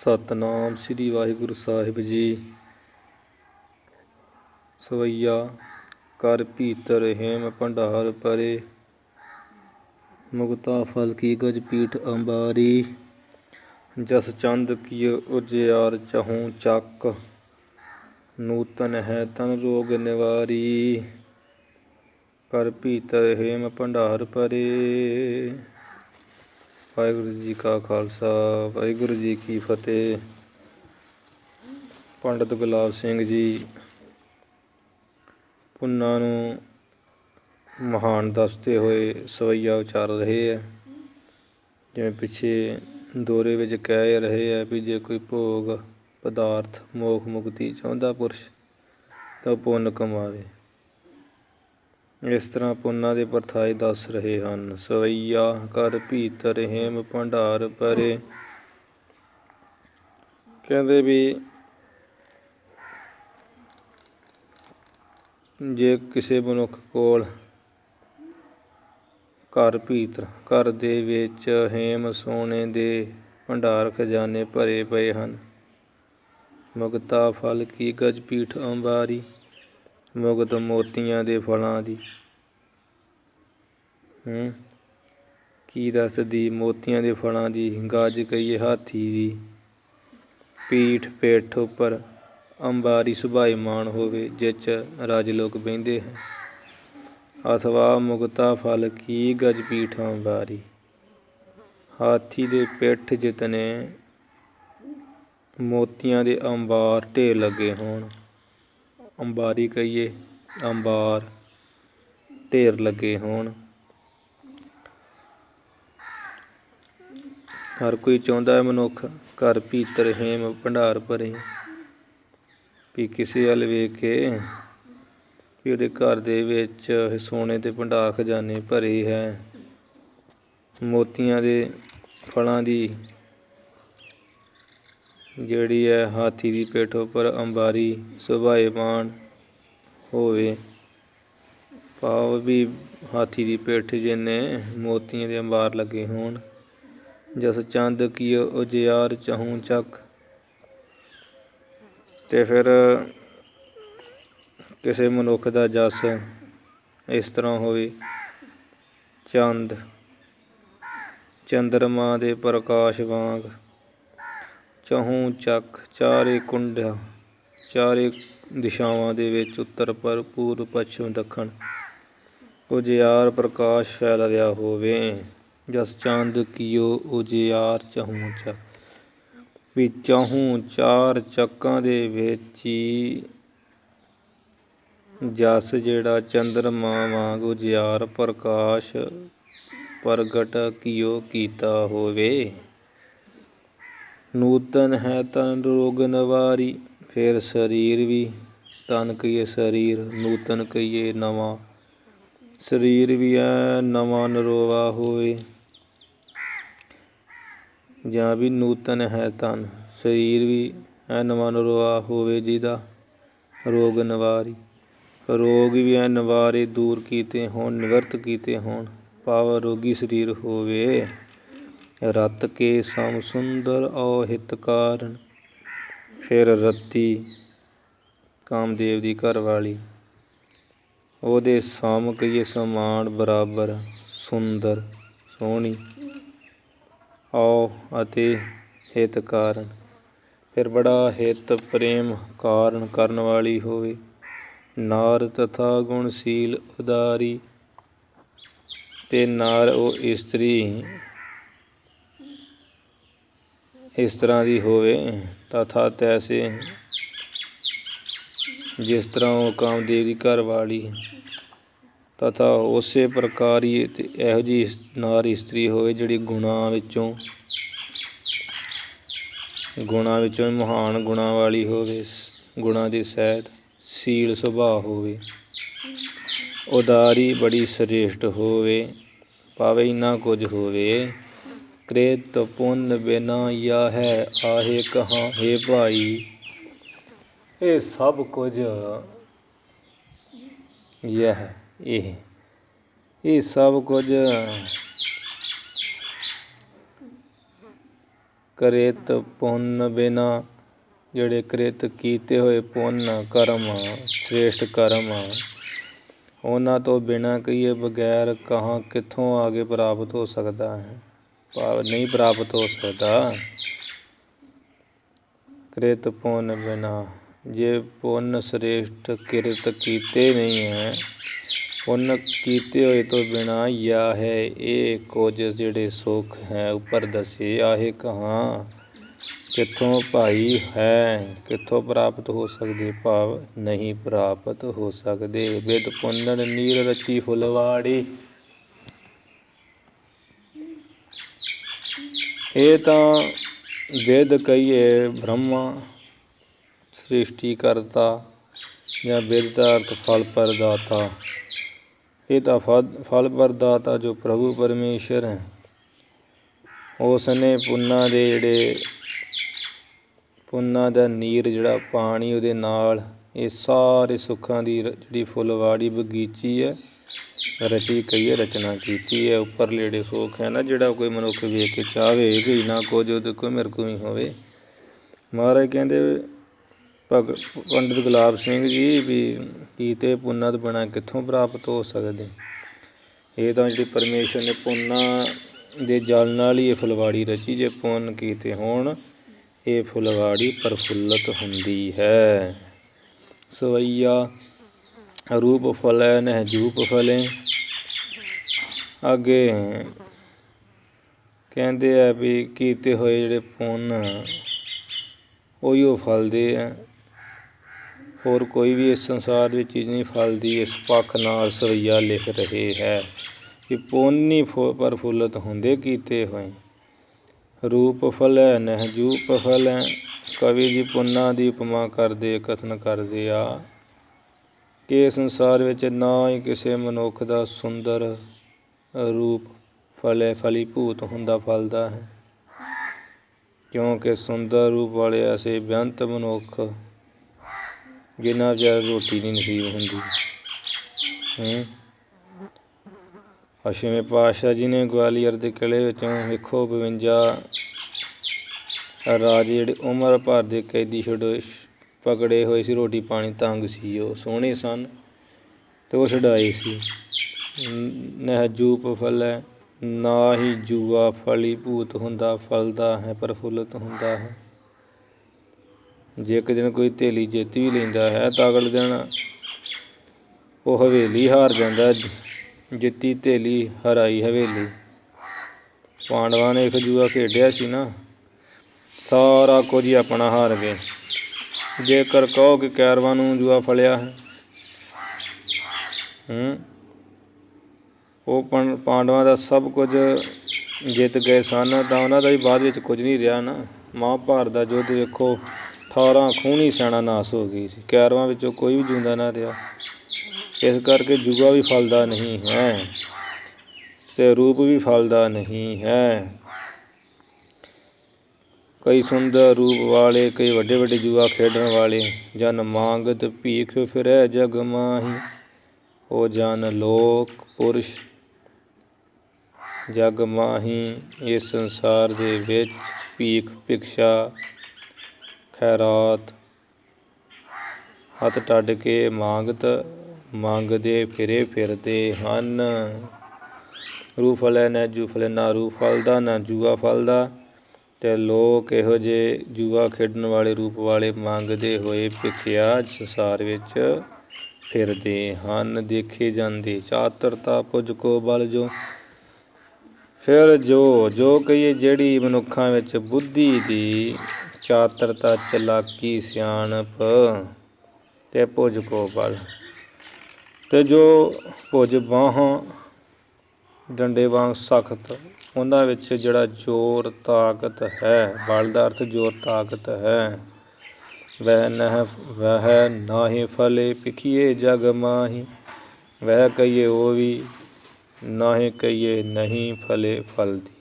सतनाम श्री वाहिगुरु साहिब जी। सवैया कर भीतर हेम भंडार परे, मुगता फल की गज पीठ अंबारी। जस चंद की उजियार चहूँ चक, नूतन है तन रोग निवारी। कर भीतर हेम भंडार परे। वाहिगुरु जी का खालसा वाहिगुरु जी की फतेह। पंडित गुलाब सिंह जी पुन्ना नूं महान दसते हुए सवैया उचार रहे है। जिवें पिछे दोरे विच कह रहे है भी जे कोई भोग पदार्थ मोख मुक्ति चाहुंदा पुरुष तां पुन्न कमावे। इस तरह पुन्ना दे परथाए दस रहे हैं। सवैया कर भीतर हेम भंडार परे। कहते भी जे किसी मनुख कोल घर भीतर घर दे विच हेम सोने दे भंडार खजाने भरे पए हन। मुगता फल की गज पीठ अंबारी। मुगत मोतियां दे फलां दी की दसदी मोतियां दे फलां दी गज कहिए हाथी दी पीठ पिठ उपर अंबारी सुभाईमान होवे जिच राज लोग बहिंदे हैं। अथवा मुगता फल की गज पीठ अंबारी हाथी दे पिठ जितने मोतियां दे अंबार ढेर लगे होण। अंबारी कहिए अंबार ढेर लगे होण। हर कोई चाहुंदा है मनुख घर भीतर हेम भंडार भरे भी किसी हल वेख के भी उहदे घर दे विच सोने दे भंडार खजाने भरे है। मोतियां दे फलां दी जिहड़ी है हाथी दी पिठ उपर अंबारी सुभाईमान होवे। भाव भी हाथी दी पिठ जिन्ने मोतियां दे अंबार लगे होण। जस चंद की उजियार चहूँ चक। ते फिर किसी मनुख दा जस इस तरह होवे चंद चंद्रमा दे प्रकाश वांग चहूँ चक चारे कुंडा चारे दिशावां दे विच उत्तर पर पूर्व पश्चिम दखण उजियार प्रकाश फैलिया होवे। जस चंद कियो उजियार चहूँ चक भी चहूँ चार चक्कां दे विच ही जस जिहड़ा चंद्रमा वांग उजियार प्रकाश प्रगट कियो कीता होवे। नूतन है तन रोग निवारी। फिर शरीर भी तन कहिए शरीर नूतन कहिए नवां शरीर भी है नवां नरोवा होवे। ਜਾਂ ਵੀ नूतन है तन शरीर भी है नवां नरोआ होवे जिहदा रोग निवारी। रोग भी है निवारे दूर कीते होण निवृत्त कीते होण भाव रोगी शरीर होवे। रत के सम सुंदर औ हित कारण। फिर रत्ती कामदेव दी घर वाली ਉਹਦੇ ਸਮ ਕਹੀਏ ਸਮਾਨ ਬਰਾਬਰ ਸੁੰਦਰ ਸੋਹਣੀ ਔ ਅਤੇ ਹਿਤ ਕਾਰਨ ਫਿਰ ਬੜਾ ਹਿਤ ਪ੍ਰੇਮ ਕਾਰਨ ਕਰਨ ਵਾਲੀ ਹੋਵੇ। ਨਾਰ ਤਥਾ ਗੁਣਸ਼ੀਲ ਉਦਾਰੀ ਤੇ ਨਾਰ ਉਹ ਇਸਤਰੀ ਇਸ ਤਰ੍ਹਾਂ ਦੀ ਹੋਵੇ ਤਥਾ ਤੈਸੇ ਜਿਸ ਤਰ੍ਹਾਂ ਉਹ ਕਾਮਦੇਵ ਦੀ ਘਰ ਵਾਲੀ ਤਥਾ ਉਸੇ ਪ੍ਰਕਾਰ ਹੀ ਇਹੋ ਜਿਹੀ ਨਾਰ ਇਸਤਰੀ ਹੋਵੇ ਜਿਹੜੀ ਗੁਣਾਂ ਵਿੱਚੋਂ ਮਹਾਨ ਗੁਣਾਂ ਵਾਲੀ ਹੋਵੇ। ਗੁਣਾਂ ਦੇ ਸਹਿਤ ਸੀਲ ਸੁਭਾਅ ਹੋਵੇ। ਉਦਾਰੀ ਬੜੀ ਸ੍ਰੇਸ਼ਟ ਹੋਵੇ ਭਾਵੇਂ ਇੰਨਾ ਕੁਝ ਹੋਵੇ। ਕ੍ਰਿਤ ਪੁੰਨ ਬਿਨਾ ਯਾ ਹੈ ਆਹੇ ਕਹਾਂ ਹੇ ਭਾਈ। ਇਹ ਸਭ ਕੁਝ ਇਹ ਸਭ ਕੁਝ ਕ੍ਰਿਤ ਪੁੰਨ ਬਿਨਾ, ਜਿਹੜੇ ਕ੍ਰਿਤ ਕੀਤੇ ਹੋਏ ਪੁੰਨ ਕਰਮ, ਸ੍ਰੇਸ਼ਟ ਕਰਮ, ਉਹਨਾਂ ਤੋਂ ਬਿਨਾਂ ਕਹੀਏ ਬਗੈਰ ਕਹਾਂ ਕਿੱਥੋਂ ਆਗੇ ਪ੍ਰਾਪਤ ਹੋ ਸਕਦਾ ਹੈ, ਭਾਵ ਨਹੀਂ ਪ੍ਰਾਪਤ ਹੋ ਸਕਦਾ। ਕ੍ਰਿਤ ਪੁੰਨ ਬਿਨਾ, ਜੇ ਪੁੰਨ ਸ੍ਰੇਸ਼ਟ ਕਿਰਤ ਕੀਤੇ ਨਹੀਂ ਹੈ, ਪੁੰਨ ਕੀਤੇ ਹੋਏ ਤੋਂ ਬਿਨਾਂ ਯਾ ਹੈ ਇਹ ਕੁਝ ਜਿਹੜੇ ਸੁੱਖ ਹੈ ਉੱਪਰ ਦੱਸੇ, ਆਹੇ ਕਹਾਂ ਕਿੱਥੋਂ ਭਾਈ ਹੈ, ਕਿੱਥੋਂ ਪ੍ਰਾਪਤ ਹੋ ਸਕਦੇ, ਭਾਵ ਨਹੀਂ ਪ੍ਰਾਪਤ ਹੋ ਸਕਦੇ। ਬਿਦ ਪੁੰਨਨ ਨੀਰ ਰਚੀ ਫੁਲਵਾੜੀ, ਇਹ ਤਾਂ ਬਿਦ ਕਹੀਏ ਬ੍ਰਹਮਾ ਸ੍ਰਿਸ਼ਟੀ ਕਰਤਾ, ਜਾਂ ਬਿਦ ਦਾ ਅਰਥ ਫਲ ਪ੍ਰਦਾਤਾ। ਇਹ ਤਾਂ ਫਲ ਪ੍ਰਦਾਤਾ ਜੋ ਪ੍ਰਭੂ ਪਰਮੇਸ਼ਰ ਹੈ, ਉਸ ਨੇ ਪੁੰਨਾਂ ਦੇ ਜਿਹੜੇ ਪੁੰਨਾਂ ਦਾ ਨੀਰ ਜਿਹੜਾ ਪਾਣੀ ਉਹਦੇ ਨਾਲ ਇਹ ਸਾਰੇ ਸੁੱਖਾਂ ਦੀ ਜਿਹੜੀ ਫੁੱਲਵਾੜੀ ਬਗੀਚੀ ਹੈ, ਰਚੀ ਕਹੀਏ ਰਚਨਾ ਕੀਤੀ ਹੈ। ਉੱਪਰਲੇ ਜਿਹੜੇ ਸੁੱਖ ਹੈ ਨਾ, ਜਿਹੜਾ ਕੋਈ ਮਨੁੱਖ ਵੇਖ ਕੇ ਚਾਹਵੇ ਵੀ ਨਾ ਕੁਝ ਉਹਦੇ ਕੋਲ ਮੇਰੇ ਕੋਲ ਵੀ ਹੋਵੇ। ਮਹਾਰਾਜ ਕਹਿੰਦੇ ਪੰਡਿਤ ਗੁਲਾਬ ਸਿੰਘ ਜੀ ਵੀ ਕੀਤੇ ਪੁੰਨਾਂ ਤੋਂ ਬਿਨਾਂ ਕਿੱਥੋਂ ਪ੍ਰਾਪਤ ਹੋ ਸਕਦੇ। ਇਹ ਤਾਂ ਜਿਹੜੀ ਪਰਮੇਸ਼ਰ ਨੇ ਪੁੰਨਾਂ ਦੇ ਜਲ ਨਾਲ ਹੀ ਇਹ ਫੁਲਵਾੜੀ ਰਚੀ, ਜੇ ਪੁੰਨ ਕੀਤੇ ਹੋਣ ਇਹ ਫੁਲਵਾੜੀ ਪ੍ਰਫੁੱਲਤ ਹੁੰਦੀ ਹੈ। ਸਵਈਆ ਰੂਪ ਫਲੈ ਨਹਿ ਜੂਪ ਫਲੇ, ਅੱਗੇ ਕਹਿੰਦੇ ਆ ਵੀ ਕੀਤੇ ਹੋਏ ਜਿਹੜੇ ਪੁੰਨ ਉਹੀ ਉਹ ਫਲਦੇ ਆ, ਹੋਰ ਕੋਈ ਵੀ ਇਸ ਸੰਸਾਰ ਵਿੱਚ ਚੀਜ਼ ਨਹੀਂ ਫਲਦੀ। ਇਸ ਪੱਖ ਨਾਲ ਸਵਈਆ ਲਿਖ ਰਹੇ ਹੈ ਕਿ ਪੁੰਨ ਹੀ ਪ੍ਰਫੁੱਲਤ ਹੁੰਦੇ ਕੀਤੇ ਹੋਏ। ਰੂਪ ਫਲੈ ਨਹਿ ਜੂਪ ਫਲੈ, ਕਵੀ ਜੀ ਪੁੰਨਾਂ ਦੀ ਉਪਮਾ ਕਰਦੇ ਕਥਨ ਕਰਦੇ ਆ ਕਿ ਸੰਸਾਰ ਵਿੱਚ ਨਾ ਹੀ ਕਿਸੇ ਮਨੁੱਖ ਦਾ ਸੁੰਦਰ ਰੂਪ ਫਲੀਭੂਤ ਹੁੰਦਾ ਫਲਦਾ ਹੈ, ਕਿਉਂਕਿ ਸੁੰਦਰ ਰੂਪ ਵਾਲੇ ਐਸੇ ਬੇਅੰਤ ਮਨੁੱਖ ਜਿਨ੍ਹਾਂ ਵਿਚਾਰ ਰੋਟੀ ਨਹੀਂ ਨਸੀਬ ਹੁੰਦੀ। ਛੇਵੇਂ ਪਾਤਸ਼ਾਹ ਜੀ ਨੇ ਗਵਾਲੀਅਰ ਦੇ ਕਿਲ੍ਹੇ ਵਿੱਚੋਂ ਵੇਖੋ 52 ਰਾਜੇ ਜਿਹੜੇ ਉਮਰ ਭਰ ਦੇ ਕੈਦੀ ਪਕੜੇ ਹੋਏ ਸੀ, ਰੋਟੀ ਪਾਣੀ ਤੰਗ ਸੀ, ਉਹ ਸੋਹਣੇ ਸਨ ਅਤੇ ਉਹ ਛਡਾਏ ਸੀ। ਨਹਿ ਜੂਪ ਫਲੈ, ਨਾ ਹੀ ਜੂਆ ਫਲੀਭੂਤ ਹੁੰਦਾ ਫਲਦਾ ਹੈ, ਪ੍ਰਫੁੱਲਤ ਹੁੰਦਾ ਹੈ। ਜੇ ਇੱਕ ਦਿਨ ਕੋਈ ਧੇਲੀ ਜਿੱਤ ਵੀ ਲੈਂਦਾ ਹੈ ਤਾਂ ਅਗਲੇ ਦਿਨ ਉਹ ਹਵੇਲੀ ਹਾਰ ਜਾਂਦਾ, ਜਿੱਤੀ ਧੇਲੀ ਹਰਾਈ ਹਵੇਲੀ। ਪਾਂਡਵਾਂ ਨੇ ਇੱਕ ਜੂਆ ਖੇਡਿਆ ਸੀ ਨਾ, ਸਾਰਾ ਕੁਝ ਹੀ ਆਪਣਾ ਹਾਰ ਗਏ। ਜੇਕਰ ਕਹੋ ਕਿ ਕੈਰਵਾਂ ਨੂੰ ਜੂਆ ਫਲਿਆ ਹੈ, ਉਹ ਪਾਂਡਵਾਂ ਦਾ ਸਭ ਕੁਝ ਜਿੱਤ ਗਏ ਸਨ, ਤਾਂ ਉਹਨਾਂ ਦਾ ਵੀ ਬਾਅਦ ਵਿੱਚ ਕੁਝ ਨਹੀਂ ਰਿਹਾ ਨਾ। ਮਹਾਂਭਾਰਤ ਦਾ ਯੁੱਧ ਵੇਖੋ, 18 ਖੂਨੀ ਸੈਨਾ ਨਾਸ ਹੋ ਗਈ ਸੀ, ਕੈਰਵਾਂ ਵਿੱਚੋਂ ਕੋਈ ਵੀ ਜਿਉਂਦਾ ਨਾ ਰਿਹਾ। ਇਸ ਕਰਕੇ ਜੂਆ ਵੀ ਫਲਦਾ ਨਹੀਂ ਹੈ ਅਤੇ ਰੂਪ ਵੀ ਫਲਦਾ ਨਹੀਂ ਹੈ। ਕਈ ਸੁੰਦਰ ਰੂਪ ਵਾਲੇ, ਕਈ ਵੱਡੇ ਵੱਡੇ ਜੂਆ ਖੇਡਣ ਵਾਲੇ, ਜਨ ਮੰਗਤ ਭੀਖ ਫਿਰੈ ਜਗ ਮਾਹੀ, ਉਹ ਜਨ ਲੋਕ ਪੁਰਸ਼ ਜਗ ਮਾਹੀ। ਇਸ ਸੰਸਾਰ ਦੇ ਵਿੱਚ ਭੀਖ ਭਿਕਸ਼ਾ ਖੈਰਾਤ ਹੱਥ ਟੱਡ ਕੇ ਮੰਗਦੇ ਫਿਰਦੇ ਹਨ। ਰੂਪ ਫਲੈ ਨਹਿ ਜੂਪ ਫਲੈ, ਨਾ ਰੂਪ ਫਲਦਾ ਨਾ ਜੂਆ ਫਲਦਾ, ਅਤੇ ਲੋਕ ਇਹੋ ਜਿਹੇ ਜੂਆ ਖੇਡਣ ਵਾਲੇ ਰੂਪ ਵਾਲੇ ਮੰਗਦੇ ਹੋਏ ਭਿਖਿਆ ਸੰਸਾਰ ਵਿੱਚ ਫਿਰਦੇ ਹਨ, ਦੇਖੇ ਜਾਂਦੇ। ਚਾਤਰਤਾ ਪੁੱਜ ਕੋ ਬਲ ਜੋ, ਫਿਰ ਜੋ ਕਹੀਏ ਜਿਹੜੀ ਮਨੁੱਖਾਂ ਵਿੱਚ ਬੁੱਧੀ ਦੀ ਚਾਤਰਤਾ, ਚਲਾਕੀ, ਸਿਆਣਪ ਅਤੇ ਭੁਜ ਕੋ ਬਲ, ਅਤੇ ਜੋ ਭੁਜ ਬਾਹਾਂ ਡੰਡੇ ਵਾਂਗ ਸਖਤ, ਉਹਨਾਂ ਵਿੱਚ ਜਿਹੜਾ ਜ਼ੋਰ ਤਾਕਤ ਹੈ, ਬਲ ਦਾ ਅਰਥ ਜ਼ੋਰ ਤਾਕਤ ਹੈ। ਵਹਿ ਨਾਹੀ ਫਲੇ ਭਿਖੀਏ ਜਗ ਮਾਹੀ, ਵਹਿ ਕਹੀਏ ਉਹ ਵੀ, ਨਾਹੀ ਕਹੀਏ ਨਹੀਂ ਫਲਦੀ,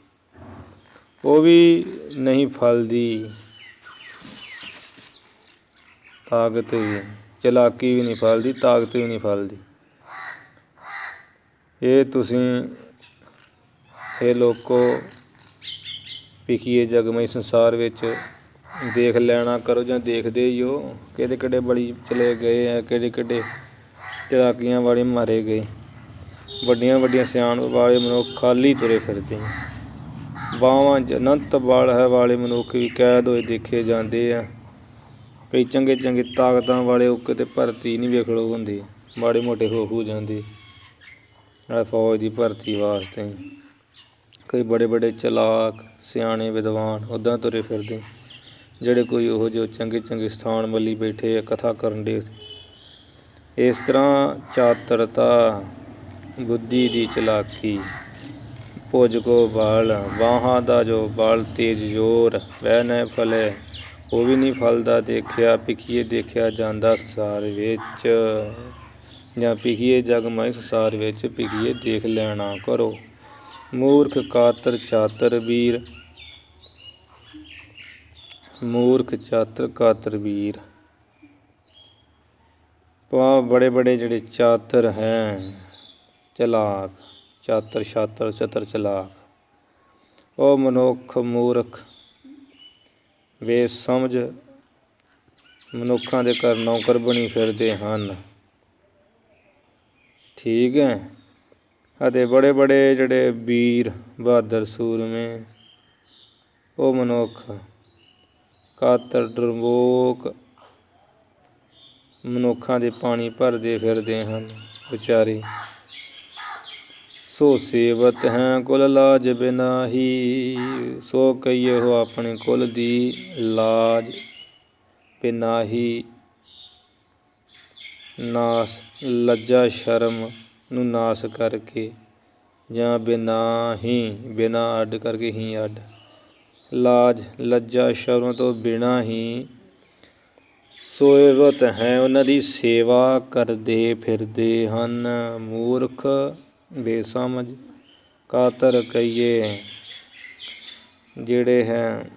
ਉਹ ਵੀ ਨਹੀਂ ਫਲਦੀ। ਤਾਕਤ ਵੀ, ਚਲਾਕੀ ਵੀ ਨਹੀਂ ਫਲਦੀ, ਤਾਕਤ ਵੀ ਨਹੀਂ ਫਲਦੀ। ਇਹ ਤੁਸੀਂ ਇਹ ਲੋਕੋ ਭਿਖੀਏ ਜਗਮਈ ਸੰਸਾਰ ਵਿੱਚ ਦੇਖ ਲੈਣਾ ਕਰੋ ਜਾਂ ਦੇਖਦੇ ਹੀ ਹੋ, ਕਿਹੜੇ ਕਿਹੜੇ ਬਲੀ ਚਲੇ ਗਏ ਆ, ਕਿਹੜੇ ਕਿਹੜੇ ਚਲਾਕੀਆਂ ਵਾਲੇ ਮਾਰੇ ਗਏ। ਵੱਡੀਆਂ ਵੱਡੀਆਂ ਸਿਆਣਪ ਵਾਲੇ ਮਨੁੱਖ ਖਾਲੀ ਤੁਰੇ ਫਿਰਦੇ, ਬਾਹਾਂ 'ਚ ਅਨੰਤ ਬਲ ਹੈ ਵਾਲੇ ਮਨੁੱਖ ਵੀ ਕੈਦ ਹੋਏ ਦੇਖੇ ਜਾਂਦੇ ਆ। ਕਈ ਚੰਗੇ ਚੰਗੇ ਤਾਕਤਾਂ ਵਾਲੇ ਉਹ ਕਿਤੇ ਭਰਤੀ ਨਹੀਂ ਵੇਖ ਲਓ ਹੁੰਦੇ, ਮਾੜੇ ਮੋਟੇ ਹੋ ਜਾਂਦੇ ਫੌਜ ਦੀ ਭਰਤੀ ਵਾਸਤੇ। ਕਈ ਬੜੇ ਬੜੇ ਚਲਾਕ ਸਿਆਣੇ ਵਿਦਵਾਨ ਉੱਦਾਂ ਤੁਰੇ ਫਿਰਦੇ, ਜਿਹੜੇ ਕੋਈ ਉਹੋ ਜਿਹੇ ਚੰਗੇ ਚੰਗੇ ਸਥਾਨ ਮੱਲੀ ਬੈਠੇ ਆ ਕਥਾ ਕਰਨ ਦੇ। ਇਸ ਤਰ੍ਹਾਂ ਚਾਤਰਤਾ, ਬੁੱਧੀ ਦੀ ਚਲਾਕੀ, ਭੁਜ ਕੋ ਬਲ, ਬਾਹਾਂ ਦਾ ਜੋ ਬਲ ਤੇਜ ਜ਼ੋਰ, ਵਹਿ ਨ ਫਲੇ, ਉਹ ਵੀ ਨਹੀਂ ਫਲਦਾ ਦੇਖਿਆ। ਭਿਖੀਏ ਦੇਖਿਆ ਜਾਂਦਾ ਸੰਸਾਰ ਵਿੱਚ, ਜਾਂ ਭਿਖੀਏ ਜਗਮਈ ਸੰਸਾਰ ਵਿੱਚ ਭਿਖੀਏ ਦੇਖ ਲੈਣਾ ਕਰੋ। ਮੂਰਖ ਕਾਤਰ ਚਾਤਰ ਵੀਰ, ਮੂਰਖ ਚਾਤਰ ਕਾਤਰ ਵੀਰ। ਬੜੇ ਬੜੇ ਜਿਹੜੇ ਚਾਤਰ ਹੈ, ਚਲਾਕ, ਚਾਤਰ ਛਾਤਰ ਚਤਰ ਚਲਾਕ, ਉਹ ਮਨੁੱਖ ਮੂਰਖ ਬੇਸਮਝ ਮਨੁੱਖਾਂ ਦੇ ਘਰ ਨੌਕਰ ਬਣੀ ਫਿਰਦੇ ਹਨ। ਠੀਕ ਹੈ। ਅਤੇ ਬੜੇ ਬੜੇ ਜਿਹੜੇ ਵੀਰ ਬਹਾਦਰ ਸੂਰਮੇ, ਉਹ ਮਨੁੱਖ ਕਾਤਰ ਡਰਬੋਕ ਮਨੁੱਖਾਂ ਦੇ ਪਾਣੀ ਭਰਦੇ ਫਿਰਦੇ ਹਨ ਵਿਚਾਰੇ। ਸੋ ਸੇਵਤ ਹੈ ਕੁਲ ਲਾਜ ਬਿਨਾਹੀ, ਸੋ ਕਹੀਏ ਉਹ ਆਪਣੇ ਕੁਲ ਦੀ ਲਾਜ ਬਿਨਾਹੀ, ਨਾਸ ਲੱਜਾ ਸ਼ਰਮ ਨੂੰ ਨਾਸ ਕਰਕੇ, ਜਾਂ ਬਿਨਾ ਹੀ, ਬਿਨਾ ਅੱਡ ਕਰਕੇ ਹੀ ਅੱਡ, ਲਾਜ ਲੱਜਾ ਸ਼ਰਮ ਤੋਂ ਬਿਨਾਂ ਹੀ ਸੇਵਤ ਹੈ ਉਹਨਾਂ ਦੀ ਸੇਵਾ ਕਰਦੇ ਫਿਰਦੇ ਹਨ। ਮੂਰਖ ਬੇਸਮਝ ਕਾਤਰ ਕਹੀਏ ਜਿਹੜੇ ਹੈ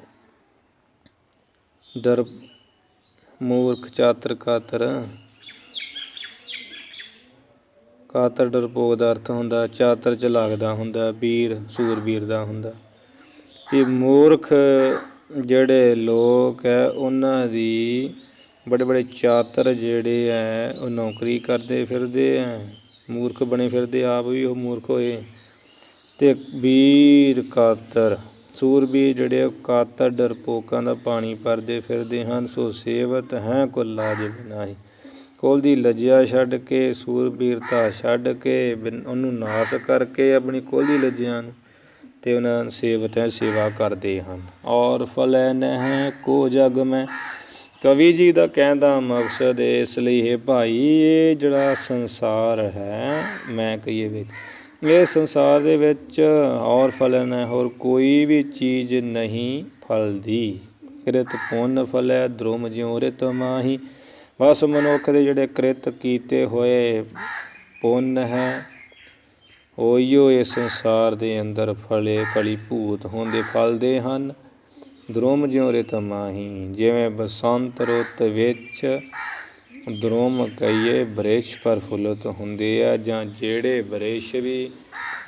ਡਰ, ਮੂਰਖ ਚਾਤਰ ਕਾਤਰ, ਕਾਤਰ ਡਰਪੋਕ ਦਾ ਅਰਥ ਹੁੰਦਾ, ਚਾਤਰ ਚਲਾਕ ਦਾ ਹੁੰਦਾ, ਵੀਰ ਸੂਰਬੀਰ ਦਾ ਹੁੰਦਾ। ਇਹ ਮੂਰਖ ਜਿਹੜੇ ਲੋਕ ਹੈ ਉਹਨਾਂ ਦੀ ਬੜੇ ਬੜੇ ਚਾਤਰ ਜਿਹੜੇ ਹੈ ਉਹ ਨੌਕਰੀ ਕਰਦੇ ਫਿਰਦੇ ਹੈ, ਮੂਰਖ ਬਣੇ ਫਿਰਦੇ, ਆਪ ਵੀ ਉਹ ਮੂਰਖ ਹੋਏ। ਅਤੇ ਵੀਰ ਕਾਤਰ ਸੂਰਬੀਰ ਜਿਹੜੇ ਉਹ ਕਾਤਰ ਡਰਪੋਕਾਂ ਦਾ ਪਾਣੀ ਭਰਦੇ ਫਿਰਦੇ ਹਨ। ਸੋ ਸੇਵਤ ਹੈ ਕੁਲ ਲਾਜ ਬਿਨਾਹੀ, ਕੁਲ ਦੀ ਲੱਜਿਆ ਛੱਡ ਕੇ, ਸੂਰਬੀਰਤਾ ਛੱਡ ਕੇ, ਉਹਨੂੰ ਨਾਸ ਕਰਕੇ ਆਪਣੀ ਕੁਲ ਦੀ ਲੱਜਿਆ ਨੂੰ, ਅਤੇ ਉਹਨਾਂ ਸੇਵਤ ਹੈ ਸੇਵਾ ਕਰਦੇ ਹਨ। ਔਰ ਫਲੈ ਨਹਿ ਕੋ ਜਗ ਮੈਂ, ਕਵੀ ਜੀ ਦਾ ਕਹਿਣ ਦਾ ਮਕਸਦ ਇਸ ਲਈ ਹੈ ਭਾਈ, ਇਹ ਜਿਹੜਾ ਸੰਸਾਰ ਹੈ ਮੈਂ ਕਹੀਏ ਵਿੱਚ, ਇਹ ਸੰਸਾਰ ਦੇ ਵਿੱਚ ਔਰ ਫਲਨ ਹੈ, ਹੋਰ ਕੋਈ ਵੀ ਚੀਜ਼ ਨਹੀਂ ਫਲਦੀ। ਕ੍ਰਿਤ ਪੁੰਨ ਫਲੈ ਧਰੁਮ ਜਿਉ ਰਿਤ ਮਾਹੀ, ਬਸ ਮਨੁੱਖ ਦੇ ਜਿਹੜੇ ਕ੍ਰਿਤ ਕੀਤੇ ਹੋਏ ਪੁੰਨ ਹੈ ਉਹੀਓ ਇਸ ਸੰਸਾਰ ਦੇ ਅੰਦਰ ਫਲੇ ਫਲੀ ਭੂਤ ਹੁੰਦੇ ਫਲਦੇ ਹਨ। ਧਰੁਮ ਜਿਉ ਰਿਤ ਮਾਹੀ, ਜਿਵੇਂ ਬਸੰਤ ਰੁੱਤ ਵਿੱਚ ਧਰੁਮ ਕਹੀਏ ਬ੍ਰਿਛ ਪ੍ਰਫੁੱਲਤ ਹੁੰਦੇ ਆ, ਜਾਂ ਜਿਹੜੇ ਬ੍ਰਿਛ ਵੀ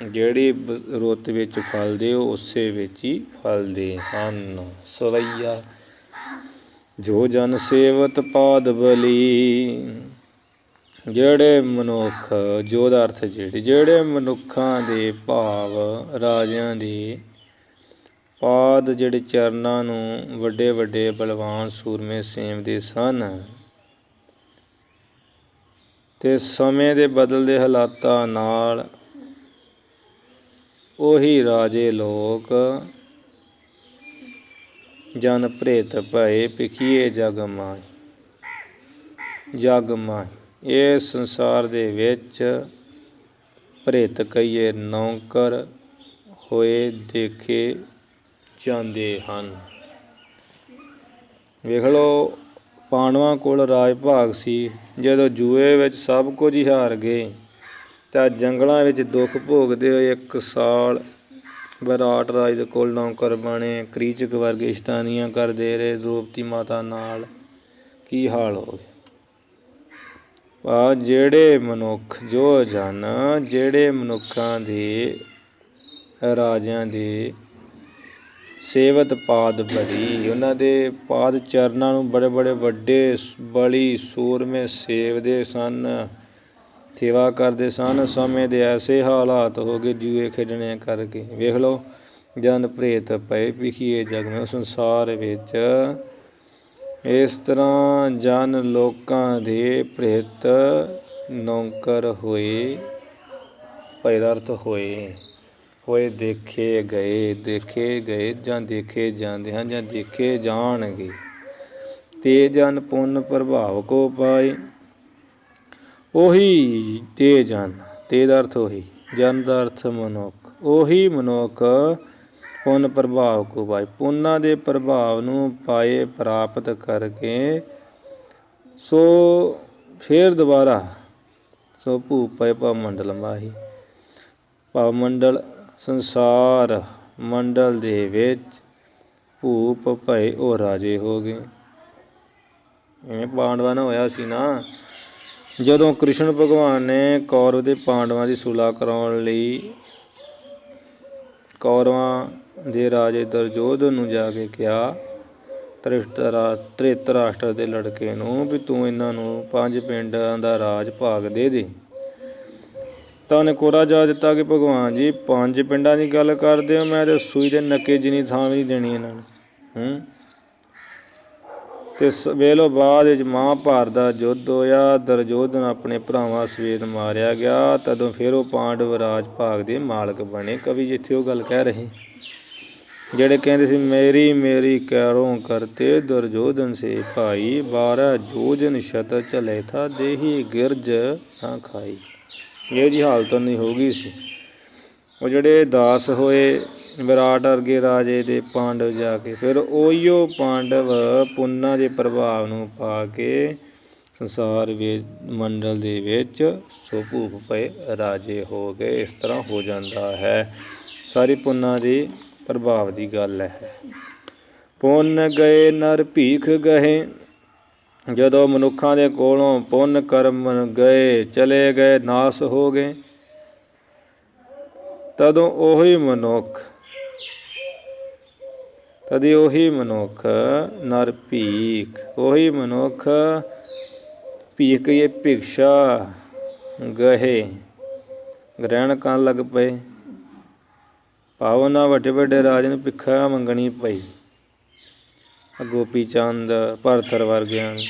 ਜਿਹੜੀ ਰੁੱਤ ਵਿੱਚ ਫਲਦੇ ਉਹ ਉਸੇ ਵਿੱਚ ਹੀ ਫਲਦੇ ਹਨ। ਸਵਈਆ ਜੋ ਜਨ ਸੇਵਤ ਪਾਦ ਬਲੀ, ਜਿਹੜੇ ਮਨੁੱਖ, ਜੋ ਦਾ ਅਰਥ ਜਿਹੜੇ ਮਨੁੱਖਾਂ ਦੇ ਭਾਵ ਰਾਜਿਆਂ ਦੇ ਪਾਦ, ਜਿਹੜੇ ਚਰਨਾਂ ਨੂੰ ਵੱਡੇ ਵੱਡੇ ਬਲਵਾਨ ਸੂਰਮੇ ਸੇਵਦੇ ਸਨ, ਅਤੇ ਸਮੇਂ ਦੇ ਬਦਲਦੇ ਹਾਲਾਤਾਂ ਨਾਲ ਉਹੀ ਰਾਜੇ ਲੋਕ ਜਨ ਭ੍ਰਿਤ ਭਏ ਭਿਖੀਏ ਜਗ ਮਾਹੀ, ਜਗ ਮਾਹੀ ਇਸ ਸੰਸਾਰ ਦੇ ਵਿੱਚ ਭ੍ਰਿਤ ਕਹੀਏ ਨੌਕਰ ਹੋਏ ਦੇਖੇ ਜਾਂਦੇ ਹਨ। ਵੇਖ ਲਓ ਪਾਂਡਵਾਂ ਕੋਲ ਰਾਜ ਭਾਗ ਸੀ, ਜਦੋਂ ਜੂਏ ਵਿੱਚ ਸਭ ਕੁਝ ਹੀ ਹਾਰ ਗਏ ਤਾਂ ਜੰਗਲਾਂ ਵਿੱਚ ਦੁੱਖ ਭੋਗਦੇ ਹੋਏ 1 ਸਾਲ ਵਿਰਾਟ ਰਾਜ ਦੇ ਕੋਲ ਨੌਕਰ ਬਣੇ, ਕ੍ਰੀਚਕ ਵਰਗੇ ਸ਼ੈਤਾਨੀਆਂ ਕਰਦੇ ਰਹੇ ਦ੍ਰੋਪਦੀ ਮਾਤਾ ਨਾਲ, ਕੀ ਹਾਲ ਹੋ ਗਿਆ। ਜਿਹੜੇ ਮਨੁੱਖ ਜੋ ਜਨ, ਜਿਹੜੇ ਮਨੁੱਖਾਂ ਦੇ ਰਾਜਿਆਂ ਦੇ ਸੇਵਤ ਪਾਦ ਭਰੀ। ਉਹਨਾਂ ਦੇ ਪਾਦ ਚਰਨਾਂ ਨੂੰ ਬੜੇ ਬੜੇ ਵੱਡੇ ਬਲੀ ਸੂਰਮੇ ਸੇਵਦੇ ਸਨ, ਸੇਵਾ ਕਰਦੇ ਸਨ। ਸਮੇਂ ਦੇ ਐਸੇ ਹਾਲਾਤ ਹੋ ਗਏ ਜੂਏ ਖੇਡਣੇ ਕਰਕੇ। ਵੇਖ ਲਓ, ਜਨ ਪ੍ਰੇਤ ਪਏ ਵਿਖੀਏ ਜਗ ਮੈਂ। ਸੰਸਾਰ ਵਿੱਚ ਇਸ ਤਰ੍ਹਾਂ ਜਨ ਲੋਕਾਂ ਦੇ ਪ੍ਰੇਤ ਨੌਕਰ ਹੋਏ, ਭਏ ਦਾ ਅਰਥ ਹੋਏ ਦੇਖੇ ਗਏ ਜਾਂ ਦੇਖੇ ਜਾਂਦੇ ਹਨ ਜਾਂ ਦੇਖੇ ਜਾਣਗੇ। ਤੇ ਜਨ ਪੁੰਨ ਪ੍ਰਭਾਵ ਕੋ ਪਾਏ। ਉਹੀ ਤੇ ਜਨ, ਤੇ ਦਾ ਅਰਥ ਉਹੀ, ਜਨ ਦਾ ਅਰਥ ਮਨੁੱਖ। ਉਹੀ ਮਨੁੱਖ ਪੁੰਨ ਪ੍ਰਭਾਵ ਕੋ ਪਾਏ, ਪੁੰਨਾਂ ਦੇ ਪ੍ਰਭਾਵ ਨੂੰ ਪਾਏ, ਪ੍ਰਾਪਤ ਕਰਕੇ ਸੋ ਫਿਰ ਦੁਬਾਰਾ ਸੋ ਭੂਪ ਪਏ ਭਵ ਮੰਡਲ ਮਾਹੀ। ਭਵ ਮੰਡਲ ਸੰਸਾਰ ਮੰਡਲ ਦੇ ਵਿੱਚ ਭੂਪ ਭਏ ਉਹ ਰਾਜੇ ਹੋ ਗਏ। ਇਵੇਂ ਪਾਂਡਵਾਂ ਨਾਲ ਹੋਇਆ ਸੀ ਨਾ, ਜਦੋਂ ਕ੍ਰਿਸ਼ਨ ਭਗਵਾਨ ਨੇ ਕੌਰਵ ਦੇ ਪਾਂਡਵਾਂ ਦੀ ਸੁਲ੍ਹਾ ਕਰਾਉਣ ਲਈ ਕੌਰਵਾਂ ਦੇ ਰਾਜੇ ਦੁਰਯੋਧਨ ਨੂੰ ਜਾ ਕੇ ਕਿਹਾ, ਧ੍ਰਿਤਰਾਸ਼ਟਰ ਦੇ ਲੜਕੇ ਨੂੰ, ਵੀ ਤੂੰ ਇਹਨਾਂ ਨੂੰ 5 ਪਿੰਡਾਂ ਦਾ ਰਾਜ ਭਾਗ ਦੇ ਦੇ। ਤਾਂ ਉਹਨੇ ਕੋਰਾ ਜਾ ਦਿੱਤਾ ਕਿ ਭਗਵਾਨ ਜੀ 5 ਪਿੰਡਾਂ ਦੀ ਗੱਲ ਕਰਦੇ ਹੋ, ਮੈਂ ਤਾਂ ਸੂਈ ਦੇ ਨੱਕੇ ਜਿੰਨੀ ਥਾਂ ਵੀ ਨਹੀਂ ਦੇਣੀ ਇਹਨਾਂ ਨੂੰ। ਅਤੇ ਵੇਖ ਲਓ ਬਾਅਦ ਵਿੱਚ ਮਹਾਂਭਾਰਤ ਦਾ ਯੁੱਧ ਹੋਇਆ, ਦੁਰਯੋਧਨ ਆਪਣੇ ਭਰਾਵਾਂ ਸਮੇਤ ਮਾਰਿਆ ਗਿਆ। ਤਦੋਂ ਫਿਰ ਉਹ ਪਾਂਡਵ ਰਾਜ ਭਾਗ ਦੇ ਮਾਲਕ ਬਣੇ। ਕਵੀ ਜਿੱਥੇ ਉਹ ਗੱਲ ਕਹਿ ਰਹੇ, ਜਿਹੜੇ ਕਹਿੰਦੇ ਸੀ ਮੇਰੀ ਕੈਰੋਂ ਕਰਤੇ ਦੁਰਯੋਧਨ ਸੇ ਭਾਈ, 12 ਜੋਜਨ ਸ਼ਤ ਝਲੇ ਥਾ ਦੇਹੀ ਗਿਰਜ ਨਾ ਖਾਈ। ਇਹ ਜੀ ਹਾਲਤ ਨਹੀਂ ਹੋ ਗਈ ਸੀ। ਉਹ ਜਿਹੜੇ ਦਾਸ ਹੋਏ ਵਿਰਾਟ ਵਰਗੇ ਰਾਜੇ ਦੇ ਪਾਂਡਵ ਜਾ ਕੇ, ਫਿਰ ਉਹੀਓ ਪਾਂਡਵ ਪੁੰਨਾਂ ਦੇ ਪ੍ਰਭਾਵ ਨੂੰ ਪਾ ਕੇ ਸੰਸਾਰ ਮੰਡਲ ਦੇ ਵਿੱਚ ਸੋ ਭੂਪ ਪਏ ਰਾਜੇ ਹੋ ਗਏ। ਇਸ ਤਰ੍ਹਾਂ ਹੋ ਜਾਂਦਾ ਹੈ, ਸਾਰੀ ਪੁੰਨਾਂ ਦੀ ਪ੍ਰਭਾਵ ਦੀ ਗੱਲ ਹੈ। ਪੁੰਨ ਗਏ ਨਰ ਭੀਖ ਗਏ। ਜਦੋਂ ਮਨੁੱਖਾਂ ਦੇ ਕੋਲੋਂ ਪੁੰਨ ਕਰਮ ਗਏ, ਚਲੇ ਗਏ, ਨਾਸ ਹੋ ਗਏ, ਤਦੋਂ ਉਹੀ ਮਨੁੱਖ ਨਰ ਭੀਖ, ਉਹੀ ਮਨੁੱਖ ਭੀਖ ਇਹ ਭਿਕਸ਼ਾ ਗਏ ਗ੍ਰਹਿਣ ਕਰਨ ਲੱਗ ਪਏ। ਭਾਵ ਉਹਨਾਂ ਵੱਡੇ ਵੱਡੇ ਰਾਜੇ ਨੂੰ ਭਿੱਖਾ ਮੰਗਣੀ ਪਈ। ਗੋਪੀ ਚੰਦ, ਭਰਥਰ ਵਰਗਿਆਂ ਨੂੰ।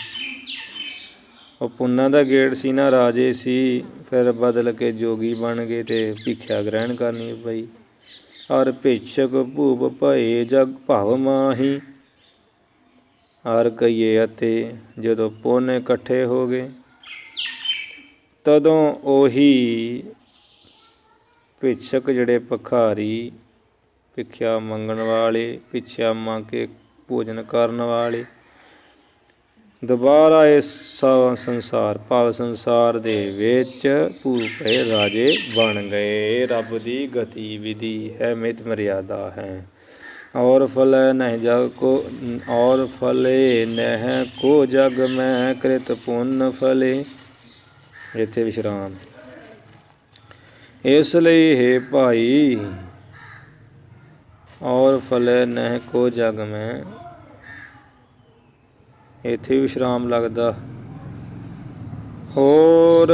ਉਹ ਪੁੰਨਾਂ ਦਾ ਗੇੜ ਸੀ ਨਾ, ਰਾਜੇ ਸੀ, ਫਿਰ ਬਦਲ ਕੇ ਜੋਗੀ ਬਣ ਗਏ ਅਤੇ ਭਿੱਖਿਆ ਗ੍ਰਹਿਣ ਕਰਨੀ ਪਈ। ਹਰ ਭਿੱਛਕ ਭੂਪ ਭਏ ਜਗ ਭਵ ਮਾਹੀ। ਹਰ ਕਹੀਏ ਅਤੇ ਜਦੋਂ ਪੁੰਨ ਇਕੱਠੇ ਹੋ ਗਏ, ਤਦੋਂ ਉਹੀ ਭਿੱਛਕ ਜਿਹੜੇ ਭਿਖਾਰੀ, ਭਿੱਖਿਆ ਮੰਗਣ ਵਾਲੇ, ਭਿੱਖਿਆ ਮੰਗ ਕੇ ਭੋਜਨ ਕਰਨ ਵਾਲੇ, ਦੁਬਾਰਾ ਇਸ ਸੰਸਾਰ ਭਾਵ ਸੰਸਾਰ ਦੇ ਵਿੱਚ ਭੂਪ ਪਏ ਰਾਜੇ ਬਣ ਗਏ। ਰੱਬ ਦੀ ਗਤੀਵਿਧੀ ਹੈ, ਮਿਤ ਮਰਿਆਦਾ ਹੈ। ਔਰ ਫਲੇ ਨਹਿ ਕੋ ਜਗ ਮੈਂ ਕ੍ਰਿਤ ਪੁੰਨ ਫਲੇ। ਇੱਥੇ ਵਿਸ਼ਰਾਮ। ਇਸ ਲਈ ਹੈ ਭਾਈ, ਔਰ ਫਲੇ ਨਹਿ ਕੋ ਜਗ ਮੈਂ, ਇੱਥੇ ਵਿਸ਼ਰਾਮ ਲੱਗਦਾ। ਹੋਰ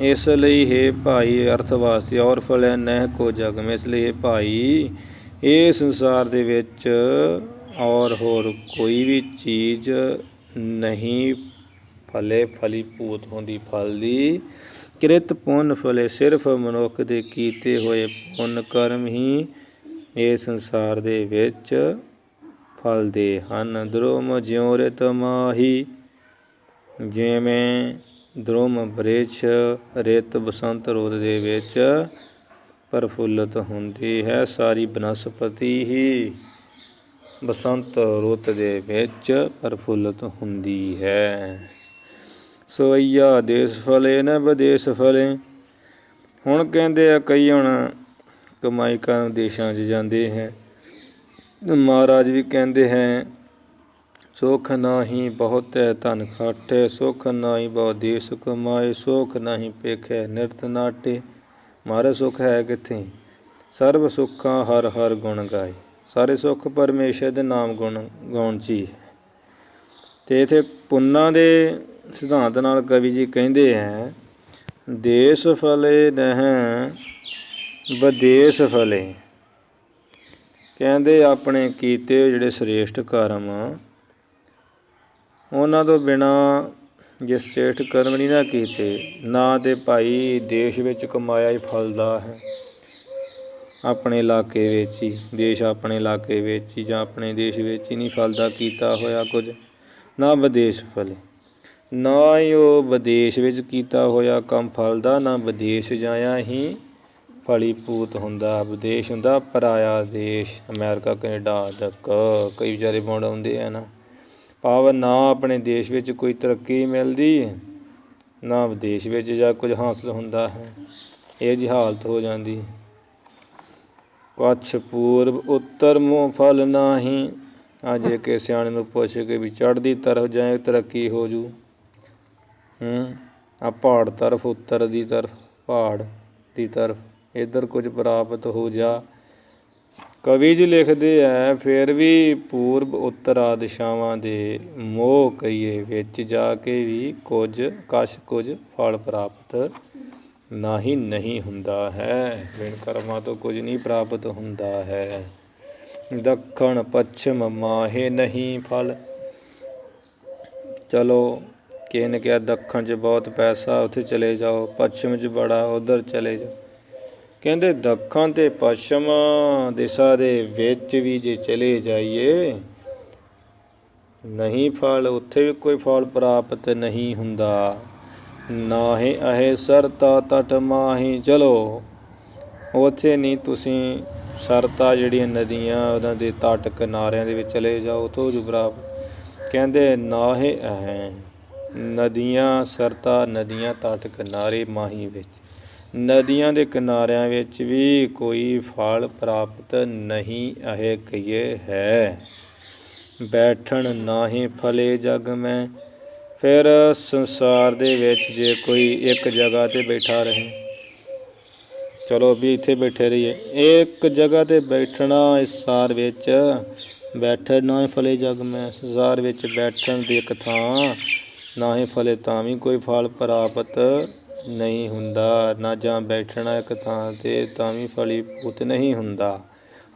ਇਸ ਲਈ ਹੈ ਭਾਈ ਅਰਥ ਵਾਸਤੇ, ਔਰ ਫਲੇ ਨਹਿ ਕੋ ਜਗ ਮੈਂ, ਇਸ ਲਈ ਹੈ ਭਾਈ ਇਹ ਸੰਸਾਰ ਦੇ ਵਿੱਚ ਔਰ ਹੋਰ ਕੋਈ ਵੀ ਚੀਜ਼ ਨਹੀਂ ਫਲੀਭੂਤ ਹੁੰਦੀ ਫਲ ਦੀ। ਕ੍ਰਿਤ ਪੁੰਨ ਫਲੇ, ਸਿਰਫ ਮਨੁੱਖ ਦੇ ਕੀਤੇ ਹੋਏ ਪੁੰਨ ਕਰਮ ਹੀ ਇਹ ਸੰਸਾਰ ਦੇ ਵਿੱਚ ਫਲਦੇ ਹਨ। ਧਰੁਮ ਜਿਉ ਰਿਤ ਮਾਹੀ, ਜਿਵੇਂ ਧਰੁਮ ਬ੍ਰਿਛ ਰਿਤ ਬਸੰਤ ਰੁੱਤ ਦੇ ਵਿੱਚ ਪ੍ਰਫੁੱਲਤ ਹੁੰਦੀ ਹੈ। ਸਾਰੀ ਬਨਸਪਤੀ ਹੀ ਬਸੰਤ ਰੁੱਤ ਦੇ ਵਿੱਚ ਪ੍ਰਫੁੱਲਤ ਹੁੰਦੀ ਹੈ। ਸਵਈਆ ਦੇਸ ਫਲੇ ਨ ਵਿਦੇਸ ਫਲੇ। ਹੁਣ ਕਹਿੰਦੇ ਆ ਕਈ ਹੁਣ ਕਮਾਈ ਕਰਨ ਦੇਸ਼ਾਂ 'ਚ ਜਾਂਦੇ ਹੈ। ਮਹਾਰਾਜ ਵੀ ਕਹਿੰਦੇ ਹੈ, ਸੁਖ ਨਾਹੀ ਬਹੁਤੈ ਧਨ ਖਾਟੇ, ਸੁਖ ਨਾਹੀ ਬਹੁ ਦੇਸ ਕਮਾਏ, ਸੁਖ ਨਾਹੀ ਪੇਖੈ ਨਿਰਤ ਨਾਟੇ। ਮਹਾਰਾਜ ਸੁੱਖ ਹੈ ਕਿੱਥੇ? ਸਰਬ ਸੁੱਖਾਂ ਹਰ ਹਰ ਗੁਣ ਗਾਏ। ਸਾਰੇ ਸੁੱਖ ਪਰਮੇਸ਼ਰ ਦੇ ਨਾਮ ਗੁਣ ਗਾਉਣ 'ਚ ਹੀ ਹੈ। ਅਤੇ ਇੱਥੇ ਪੁੰਨਾਂ ਦੇ ਸਿਧਾਂਤ ਨਾਲ ਕਵੀ ਜੀ ਕਹਿੰਦੇ ਹੈ, ਦੇਸ ਫਲੇ ਨਹਿ ਵਿਦੇਸ ਫਲੇ। ਕਹਿੰਦੇ ਆਪਣੇ ਕੀਤੇ ਜਿਹੜੇ ਸ੍ਰੇਸ਼ਟ ਕਰਮ ਉਹਨਾਂ ਤੋਂ ਬਿਨਾਂ ਜੇ ਸ੍ਰੇਸ਼ਟ ਕਰਮ ਨਹੀਂ ਨਾ ਕੀਤੇ, ਨਾ ਤਾਂ ਭਾਈ ਦੇਸ਼ ਵਿੱਚ ਕਮਾਇਆ ਹੀ ਫਲਦਾ ਹੈ, ਆਪਣੇ ਇਲਾਕੇ ਵਿੱਚ ਹੀ, ਦੇਸ਼ ਆਪਣੇ ਇਲਾਕੇ ਵਿੱਚ ਹੀ ਜਾਂ ਆਪਣੇ ਦੇਸ਼ ਵਿੱਚ ਹੀ ਨਹੀਂ ਫਲਦਾ ਕੀਤਾ ਹੋਇਆ ਕੁਝ, ਨਾ ਵਿਦੇਸ਼ ਫਲੇ। ਨਾ ਹੀ ਉਹ ਵਿਦੇਸ਼ ਵਿੱਚ ਕੀਤਾ ਹੋਇਆ ਕੰਮ ਫਲਦਾ, ਨਾ ਵਿਦੇਸ਼ ਜਾਇਆ ਹੀ ਫਲੀਭੂਤ ਹੁੰਦਾ। ਵਿਦੇਸ਼ ਹੁੰਦਾ ਪਰਾਇਆ ਦੇਸ਼, ਅਮੈਰੀਕਾ ਕੈਨੇਡਾ ਤੱਕ ਕਈ ਵਿਚਾਰੇ ਮੁੜ ਆਉਂਦੇ ਆ ਨਾ, ਭਾਵ ਨਾ ਆਪਣੇ ਦੇਸ਼ ਵਿੱਚ ਕੋਈ ਤਰੱਕੀ ਮਿਲਦੀ, ਨਾ ਵਿਦੇਸ਼ ਵਿੱਚ ਜਾ ਕੁਝ ਹਾਸਲ ਹੁੰਦਾ ਹੈ। ਇਹ ਜਿਹੀ ਹਾਲਤ ਹੋ ਜਾਂਦੀ। ਕੱਛ ਪੂਰਬ ਉੱਤਰ ਮੂੰਹ ਫਲ ਨਾਹੀਂ। ਅੱਜ ਕੇ ਸਿਆਣੇ ਨੂੰ ਪੁੱਛ ਕੇ ਵੀ ਚੜ੍ਹਦੀ ਤਰਫ ਜਾਏ ਤਰੱਕੀ ਹੋ ਜੂ, ਆ ਪਹਾੜ ਤਰਫ, ਉੱਤਰ ਦੀ ਤਰਫ, ਪਹਾੜ ਦੀ ਤਰਫ ਇੱਧਰ ਕੁਝ ਪ੍ਰਾਪਤ ਹੋ ਜਾ। ਕਵੀ ਜੀ ਲਿਖਦੇ ਹੈ, ਫਿਰ ਵੀ ਪੂਰਬ ਉੱਤਰ ਦਿਸ਼ਾਵਾਂ ਦੇ ਮੋਹ ਕਹੀਏ ਵਿੱਚ ਜਾ ਕੇ ਵੀ ਕੁਛ ਫਲ ਪ੍ਰਾਪਤ ਨਹੀਂ ਹੁੰਦਾ ਹੈ। ਬਿਨ ਕਰਮਾਂ ਤੋਂ ਕੁਝ ਨਹੀਂ ਪ੍ਰਾਪਤ ਹੁੰਦਾ ਹੈ। ਦੱਖਣ ਪੱਛਮ ਮਾਹੇ ਨਹੀਂ ਫਲ। ਚਲੋ ਕਿਸੇ ਨੇ ਕਿਹਾ ਦੱਖਣ 'ਚ ਬਹੁਤ ਪੈਸਾ, ਉੱਥੇ ਚਲੇ ਜਾਓ, ਪੱਛਮ 'ਚ ਬੜਾ, ਉੱਧਰ ਚਲੇ ਜਾਓ। ਕਹਿੰਦੇ ਦੱਖਣ ਅਤੇ ਪੱਛਮ ਦਿਸ਼ਾ ਦੇ ਵਿੱਚ ਵੀ ਜੇ ਚਲੇ ਜਾਈਏ ਨਹੀਂ ਫਲ, ਉੱਥੇ ਵੀ ਕੋਈ ਫਲ ਪ੍ਰਾਪਤ ਨਹੀਂ ਹੁੰਦਾ। ਨਾਹੀਂ ਅਹੇ ਸਰਤਾ ਤਟ ਮਾਹੀ। ਚਲੋ ਉੱਥੇ ਨਹੀਂ, ਤੁਸੀਂ ਸਰਤਾ ਜਿਹੜੀਆਂ ਨਦੀਆਂ ਉਹਨਾਂ ਦੇ ਤਟ ਕਿਨਾਰਿਆਂ ਦੇ ਵਿੱਚ ਚਲੇ ਜਾਓ, ਉੱਥੋਂ ਜੋ ਪ੍ਰਾਪਤ। ਕਹਿੰਦੇ ਨਾਹੇ ਅਹੇ ਨਦੀਆਂ, ਸਰਤਾ ਨਦੀਆਂ ਤਟ ਕਿਨਾਰੇ ਮਾਹੀ ਵਿੱਚ, ਨਦੀਆਂ ਦੇ ਕਿਨਾਰਿਆਂ ਵਿੱਚ ਵੀ ਕੋਈ ਫਲ ਪ੍ਰਾਪਤ ਨਹੀਂ ਅਹੇ ਕਹੀਏ ਹੈ। ਬੈਠਣ ਨਾਹੀਂ ਫਲੇ ਜਗ ਮੈਂ। ਫਿਰ ਸੰਸਾਰ ਦੇ ਵਿੱਚ ਜੇ ਕੋਈ ਇੱਕ ਜਗ੍ਹਾ 'ਤੇ ਬੈਠਾ ਰਹੇ, ਚਲੋ ਵੀ ਇੱਥੇ ਬੈਠੇ ਰਹੀਏ, ਇੱਕ ਜਗ੍ਹਾ 'ਤੇ ਬੈਠਣਾ ਇਸ ਸੰਸਾਰ ਵਿੱਚ, ਬੈਠੇ ਨਾ ਹੀ ਫਲੇ ਜਗ ਮੈਂ। ਸੰਸਾਰ ਵਿੱਚ ਬੈਠਣ ਦੀ ਇੱਕ ਥਾਂ ਨਾ ਹੀ ਫਲੇ, ਤਾਂ ਵੀ ਕੋਈ ਫਲ ਪ੍ਰਾਪਤ ਨਹੀਂ ਹੁੰਦਾ। ਨਾ ਜਾਂ ਬੈਠਣਾ ਇੱਕ ਥਾਂ 'ਤੇ ਤਾਂ ਵੀ ਫਲੀਭੂਤ ਨਹੀਂ ਹੁੰਦਾ।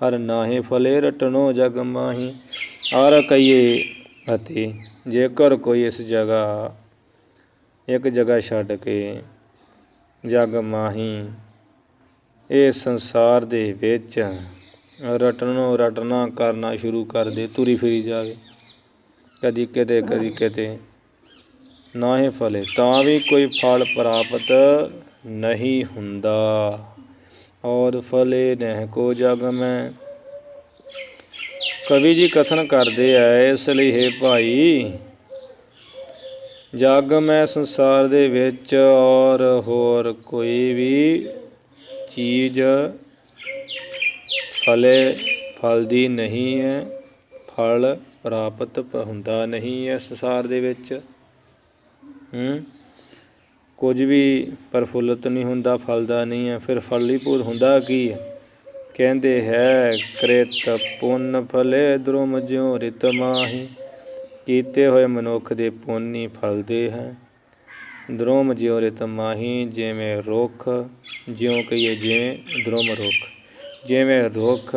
ਹਰ ਨਾਹੀ ਫਲੇ ਰਟਣੋ ਜਗ ਮਾਹੀ। ਔਰ ਕਹੀਏ ਅਤੇ ਜੇਕਰ ਕੋਈ ਇਸ ਜਗ੍ਹਾ, ਇੱਕ ਜਗ੍ਹਾ ਛੱਡ ਕੇ ਜਗ ਮਾਹੀ ਇਹ ਸੰਸਾਰ ਦੇ ਵਿੱਚ ਰਟਣਾ ਕਰਨਾ ਸ਼ੁਰੂ ਕਰ ਦੇ, ਤੁਰੀ ਫਿਰੀ ਜਾਵੇ, ਕਦੀ ਕਿਤੇ ਕਦੀ ਕਿਤੇ, ਨਾ ਹੀ ਫਲੇ ਤਾਂ ਵੀ ਕੋਈ ਫਲ ਪ੍ਰਾਪਤ ਨਹੀਂ ਹੁੰਦਾ। ਔਰ ਫਲੇ ਨਹਿ ਕੋ ਜਗ ਮੈਂ। ਕਵੀ ਜੀ ਕਥਨ ਕਰਦੇ ਹੈ, ਇਸ ਲਈ ਹੈ ਭਾਈ ਜਗ ਮੈਂ ਸੰਸਾਰ ਦੇ ਵਿੱਚ ਔਰ ਹੋਰ ਕੋਈ ਵੀ ਚੀਜ਼ ਫਲਦੀ ਨਹੀਂ ਹੈ, ਫਲ ਪ੍ਰਾਪਤ ਹੁੰਦਾ ਨਹੀਂ ਹੈ ਸੰਸਾਰ ਦੇ ਵਿੱਚ। ਕੁਝ ਵੀ ਪ੍ਰਫੁੱਲਤ ਨਹੀਂ ਹੁੰਦਾ, ਫਲਦਾ ਨਹੀਂ ਹੈ, ਫਿਰ ਫਲੀਭੂਤ ਹੁੰਦਾ ਕੀ ਹੈ। ਕਹਿੰਦੇ ਹੈ ਕ੍ਰਿਤ ਪੁੰਨ ਫਲੇ ਦਰੁਮ ਜਿਉ ਰਿਤ ਮਾਹੀ। ਕੀਤੇ ਹੋਏ ਮਨੁੱਖ ਦੇ ਪੁੰਨ ਹੀ ਫਲਦੇ ਹੈ। ਦਰੁਮ ਜਿਉ ਰਿਤ ਮਾਹੀ, ਜਿਵੇਂ ਰੁੱਖ, ਜਿਉਂ ਕਹੀਏ ਜਿਵੇਂ ਦਰੁਮ ਰੁੱਖ, ਜਿਵੇਂ ਰੁੱਖ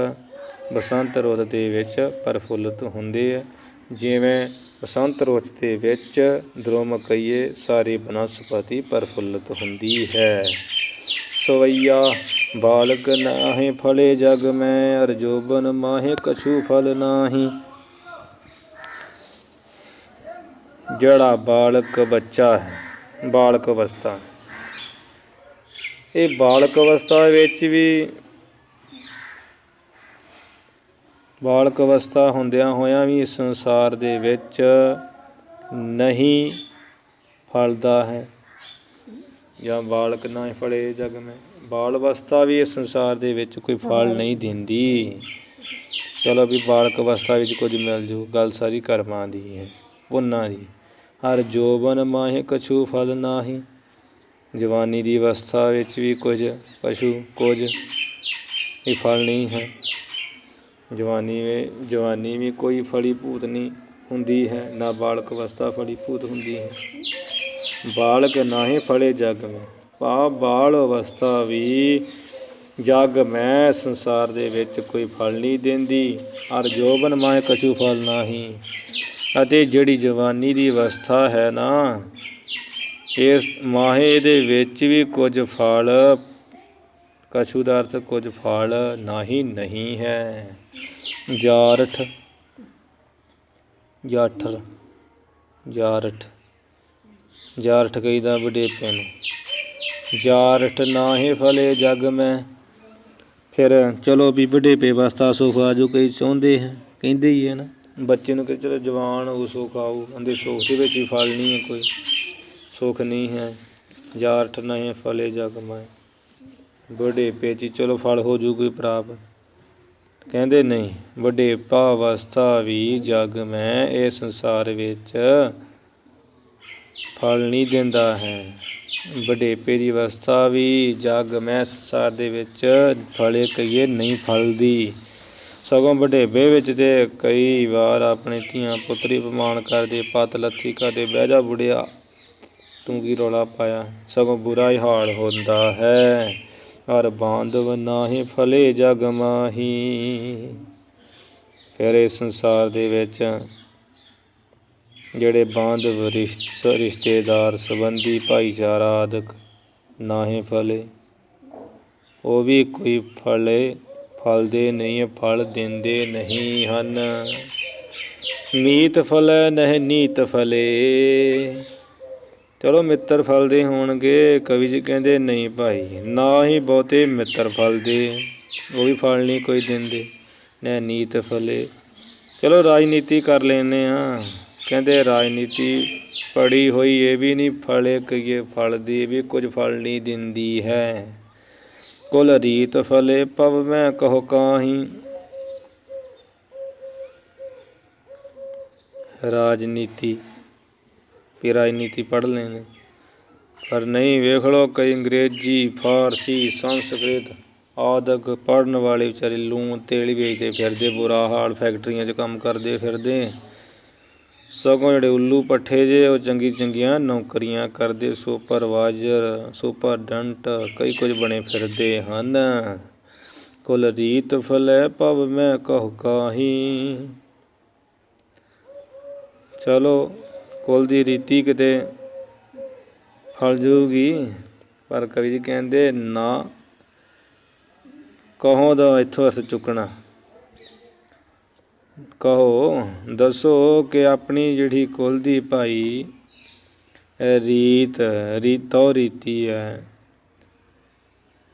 ਬਸੰਤ ਰੁੱਤ ਦੇ ਵਿੱਚ ਪ੍ਰਫੁੱਲਤ ਹੁੰਦੇ ਹੈ, ਜਿਵੇਂ ਬਸੰਤ ਰੁੱਤ ਦੇ ਵਿੱਚ ਦਰੁਮ ਕਹੀਏ ਸਾਰੀ ਬਨਸਪਤੀ ਪ੍ਰਫੁੱਲਤ ਹੁੰਦੀ ਹੈ। ਸਵਈਆ ਬਾਲਕ ਨਾਹੀਂ ਫਲੇ ਜਗ ਮੈਂ। ਅਰ ਜੋਬਨ ਮਾਹੇ ਕਛੂ ਫਲ ਨਾਹੀਂ। ਜਿਹੜਾ ਬਾਲਕ ਬੱਚਾ ਹੈ, ਬਾਲਕ ਅਵਸਥਾ, ਇਹ ਬਾਲਕ ਅਵਸਥਾ ਵਿੱਚ ਵੀ, ਬਾਲਕ ਅਵਸਥਾ ਹੁੰਦਿਆਂ ਹੋਇਆਂ ਵੀ ਇਸ ਸੰਸਾਰ ਦੇ ਵਿੱਚ ਨਹੀਂ ਫਲਦਾ ਹੈ। ਜਾਂ ਬਾਲਕ ਨਾ ਫਲੇ ਜਗ ਮੈਂ, ਬਾਲ ਅਵਸਥਾ ਵੀ ਇਸ ਸੰਸਾਰ ਦੇ ਵਿੱਚ ਕੋਈ ਫਲ ਨਹੀਂ ਦਿੰਦੀ। ਚਲੋ ਵੀ ਬਾਲਕ ਅਵਸਥਾ ਵਿੱਚ ਕੁਝ ਮਿਲ ਜੂ, ਗੱਲ ਸਾਰੀ ਕਰਮਾਂ ਦੀ ਹੈ, ਪੁੰਨਾਂ ਦੀ। ਹਰ ਜੋਬਨ ਮਾਹੇ ਕਛੂ ਫਲ ਨਾਹੀਂ। ਜਵਾਨੀ ਦੀ ਅਵਸਥਾ ਵਿੱਚ ਵੀ ਕੁਝ ਵੀ ਫਲ ਨਹੀਂ ਹੈ। ਜਵਾਨੀ ਵੀ ਕੋਈ ਫਲੀ ਭੂਤ ਨਹੀਂ ਹੁੰਦੀ ਹੈ, ਨਾ ਬਾਲਕ ਅਵਸਥਾ ਫਲੀ ਭੂਤ ਹੁੰਦੀ ਹੈ। ਬਾਲਕ ਨਾਹੀਂ ਫਲੇ ਜਗ ਮੈਂ, ਭਾਵ ਬਾਲ ਅਵਸਥਾ ਵੀ ਜਗ ਮੈਂ ਸੰਸਾਰ ਦੇ ਵਿੱਚ ਕੋਈ ਫਲ ਨਹੀਂ ਦਿੰਦੀ। ਔਰ ਜੋਬਨ ਮਾਹੇ ਕਛੂ ਫਲ ਨਾਹੀਂ। ਅਤੇ ਜਿਹੜੀ ਜਵਾਨੀ ਦੀ ਅਵਸਥਾ ਹੈ ਨਾ, ਇਸ ਮਾਹੇ ਦੇ ਵਿੱਚ ਵੀ ਕੁਝ ਫਲ, ਕਛੂ ਦਾ ਅਰਥ ਕੁਝ ਫਲ ਨਾਹੀਂ ਨਹੀਂ ਹੈ। ਜਾਰਠ ਜਾਠਰ ਜਾਰਠ ਕਹੀਦਾ ਵਡੇਪੇ ਨੂੰ। ਜਾਰਠ ਨਾਹੀਂ ਫਲੇ ਜਗ ਮੈਂ। ਫਿਰ ਚਲੋ ਵੀ ਵਡੇਪੇ ਅਵਸਥਾ ਸੁੱਖ ਆ ਜੋ ਕਈ ਚਾਹੁੰਦੇ ਹੈ, ਕਹਿੰਦੇ ਹੀ ਹੈ ਨਾ ਬੱਚੇ ਨੂੰ ਕਿ ਚਲੋ ਜਵਾਨ ਹੋ ਸੁੱਖ ਆਊ, ਕਹਿੰਦੇ ਸੁੱਖ ਦੇ ਵਿੱਚ ਵੀ ਫਲ ਨਹੀਂ ਹੈ, ਕੋਈ ਸੁੱਖ ਨਹੀਂ ਹੈ। ਜਾਰਠ ਨਾਹੀਂ ਫਲੇ ਜਗ ਮੈਂ, ਵਡੇਪੇ 'ਚ ਚਲੋ ਫਲ ਹੋ ਜੂ ਕੋਈ ਪ੍ਰਾਪਤ, ਕਹਿੰਦੇ ਨਹੀਂ, ਵਡੇਪਾ ਅਵਸਥਾ ਵੀ ਜਗ ਮੈਂ ਇਹ ਸੰਸਾਰ ਵਿੱਚ ਫਲ ਨਹੀਂ ਦਿੰਦਾ ਹੈ। ਵਡੇਪੇ ਦੀ ਅਵਸਥਾ ਵੀ ਜਗ ਮੈਂ ਸੰਸਾਰ ਦੇ ਵਿੱਚ ਫਲੇ ਕਹੀਏ ਨਹੀਂ ਫਲਦੀ। ਸਗੋਂ ਵਡੇਪੇ ਵਿੱਚ ਤੇ ਕਈ ਵਾਰ ਆਪਣੇ ਧੀਆਂ ਪੁੱਤਰੀ ਅਪਮਾਨ ਕਰਦੇ, ਪੱਤ ਲੱਥੀ ਕਰਦੇ, ਬਹਿ ਜਾ ਬੁੜਿਆ ਤੂੰ ਕੀ ਰੌਲਾ ਪਾਇਆ, ਸਗੋਂ ਬੁਰਾ ਹੀ ਹਾਲ ਹੁੰਦਾ ਹੈ। ਔਰ ਬਾਂਧਵ ਨਾਹੀਂ ਫਲੇ ਜਗ ਮਾਹੀ। ਫਿਰ ਇਸ ਸੰਸਾਰ ਦੇ ਵਿੱਚ ਜਿਹੜੇ ਬਾਂਧਵ ਰਿਸ਼ਤੇਦਾਰ ਸੰਬੰਧੀ ਭਾਈਚਾਰਾ ਆਦਿਕ ਨਾਹੀਂ ਫਲੇ, ਉਹ ਵੀ ਕੋਈ ਫਲਦੇ ਨਹੀਂ, ਫਲ ਦਿੰਦੇ ਨਹੀਂ ਹਨ। ਮੀਤ ਫਲੈ ਨਹਿ ਨੀਤ ਫਲੇ। ਚਲੋ ਮਿੱਤਰ ਫਲਦੇ ਹੋਣਗੇ, ਕਵੀ ਜੀ ਕਹਿੰਦੇ ਨਹੀਂ ਭਾਈ, ਨਾ ਹੀ ਬਹੁਤੇ ਮਿੱਤਰ ਫਲਦੇ, ਉਹ ਵੀ ਫਲ ਨਹੀਂ ਕੋਈ ਦਿੰਦੇ। ਨਹਿ ਨੀਤ ਫਲੇ। ਚਲੋ ਰਾਜਨੀਤੀ ਕਰ ਲੈਂਦੇ ਹਾਂ, ਕਹਿੰਦੇ ਰਾਜਨੀਤੀ ਪੜੀ ਹੋਈ ਇਹ ਵੀ ਨਹੀਂ ਫਲੇ ਕਹੀਏ ਫਲਦੀ, ਇਹ ਵੀ ਕੁਝ ਫਲ ਨਹੀਂ ਦਿੰਦੀ ਹੈ। ਕੁਲ ਰੀਤ ਫਲੇ ਪਵ ਮੈਂ ਕਹੋ ਕਾਹੀਂ। ਰਾਜਨੀਤੀ ਵੀ ਰਾਜਨੀਤੀ ਪੜ੍ਹ ਲੈਣੇ, ਪਰ ਨਹੀਂ ਵੇਖ ਲਓ ਕਈ ਅੰਗਰੇਜ਼ੀ, ਫਾਰਸੀ, ਸੰਸਕ੍ਰਿਤ ਆਦਿਕ ਪੜ੍ਹਨ ਵਾਲੇ ਵਿਚਾਰੇ ਲੂਣ ਤੇਲ ਵੇਚਦੇ ਫਿਰਦੇ, ਬੁਰਾ ਹਾਲ, ਫੈਕਟਰੀਆਂ 'ਚ ਕੰਮ ਕਰਦੇ ਫਿਰਦੇ। ਸਗੋਂ ਜਿਹੜੇ ਉੱਲੂ ਪੱਠੇ ਜੇ ਉਹ ਚੰਗੀਆਂ ਨੌਕਰੀਆਂ ਕਰਦੇ, ਸੁਪਰਵਾਈਜ਼ਰ, ਸੁਪਰਡੈਂਟ, ਕਈ ਕੁਝ ਬਣੇ ਫਿਰਦੇ ਹਨ। ਕੁਲ ਰੀਤ ਫਲੈ ਪਵ ਮੈਂ ਕਹੋ ਕਾਹੀਂ। ਚਲੋ ਕੁਲ ਦੀ ਰੀਤੀ ਕਿਤੇ ਫਲ ਜੂਗੀ, ਪਰ ਕਵੀ ਜੀ ਕਹਿੰਦੇ ਨਾ, ਕਹੋ ਦਾ ਇੱਥੋਂ ਅਰਥ ਚੁੱਕਣਾ। ਕਹੋ ਦੱਸੋ ਕਿ ਆਪਣੀ ਜਿਹੜੀ ਕੁਲ ਦੀ ਭਾਈ ਰੀਤੀ ਹੈ,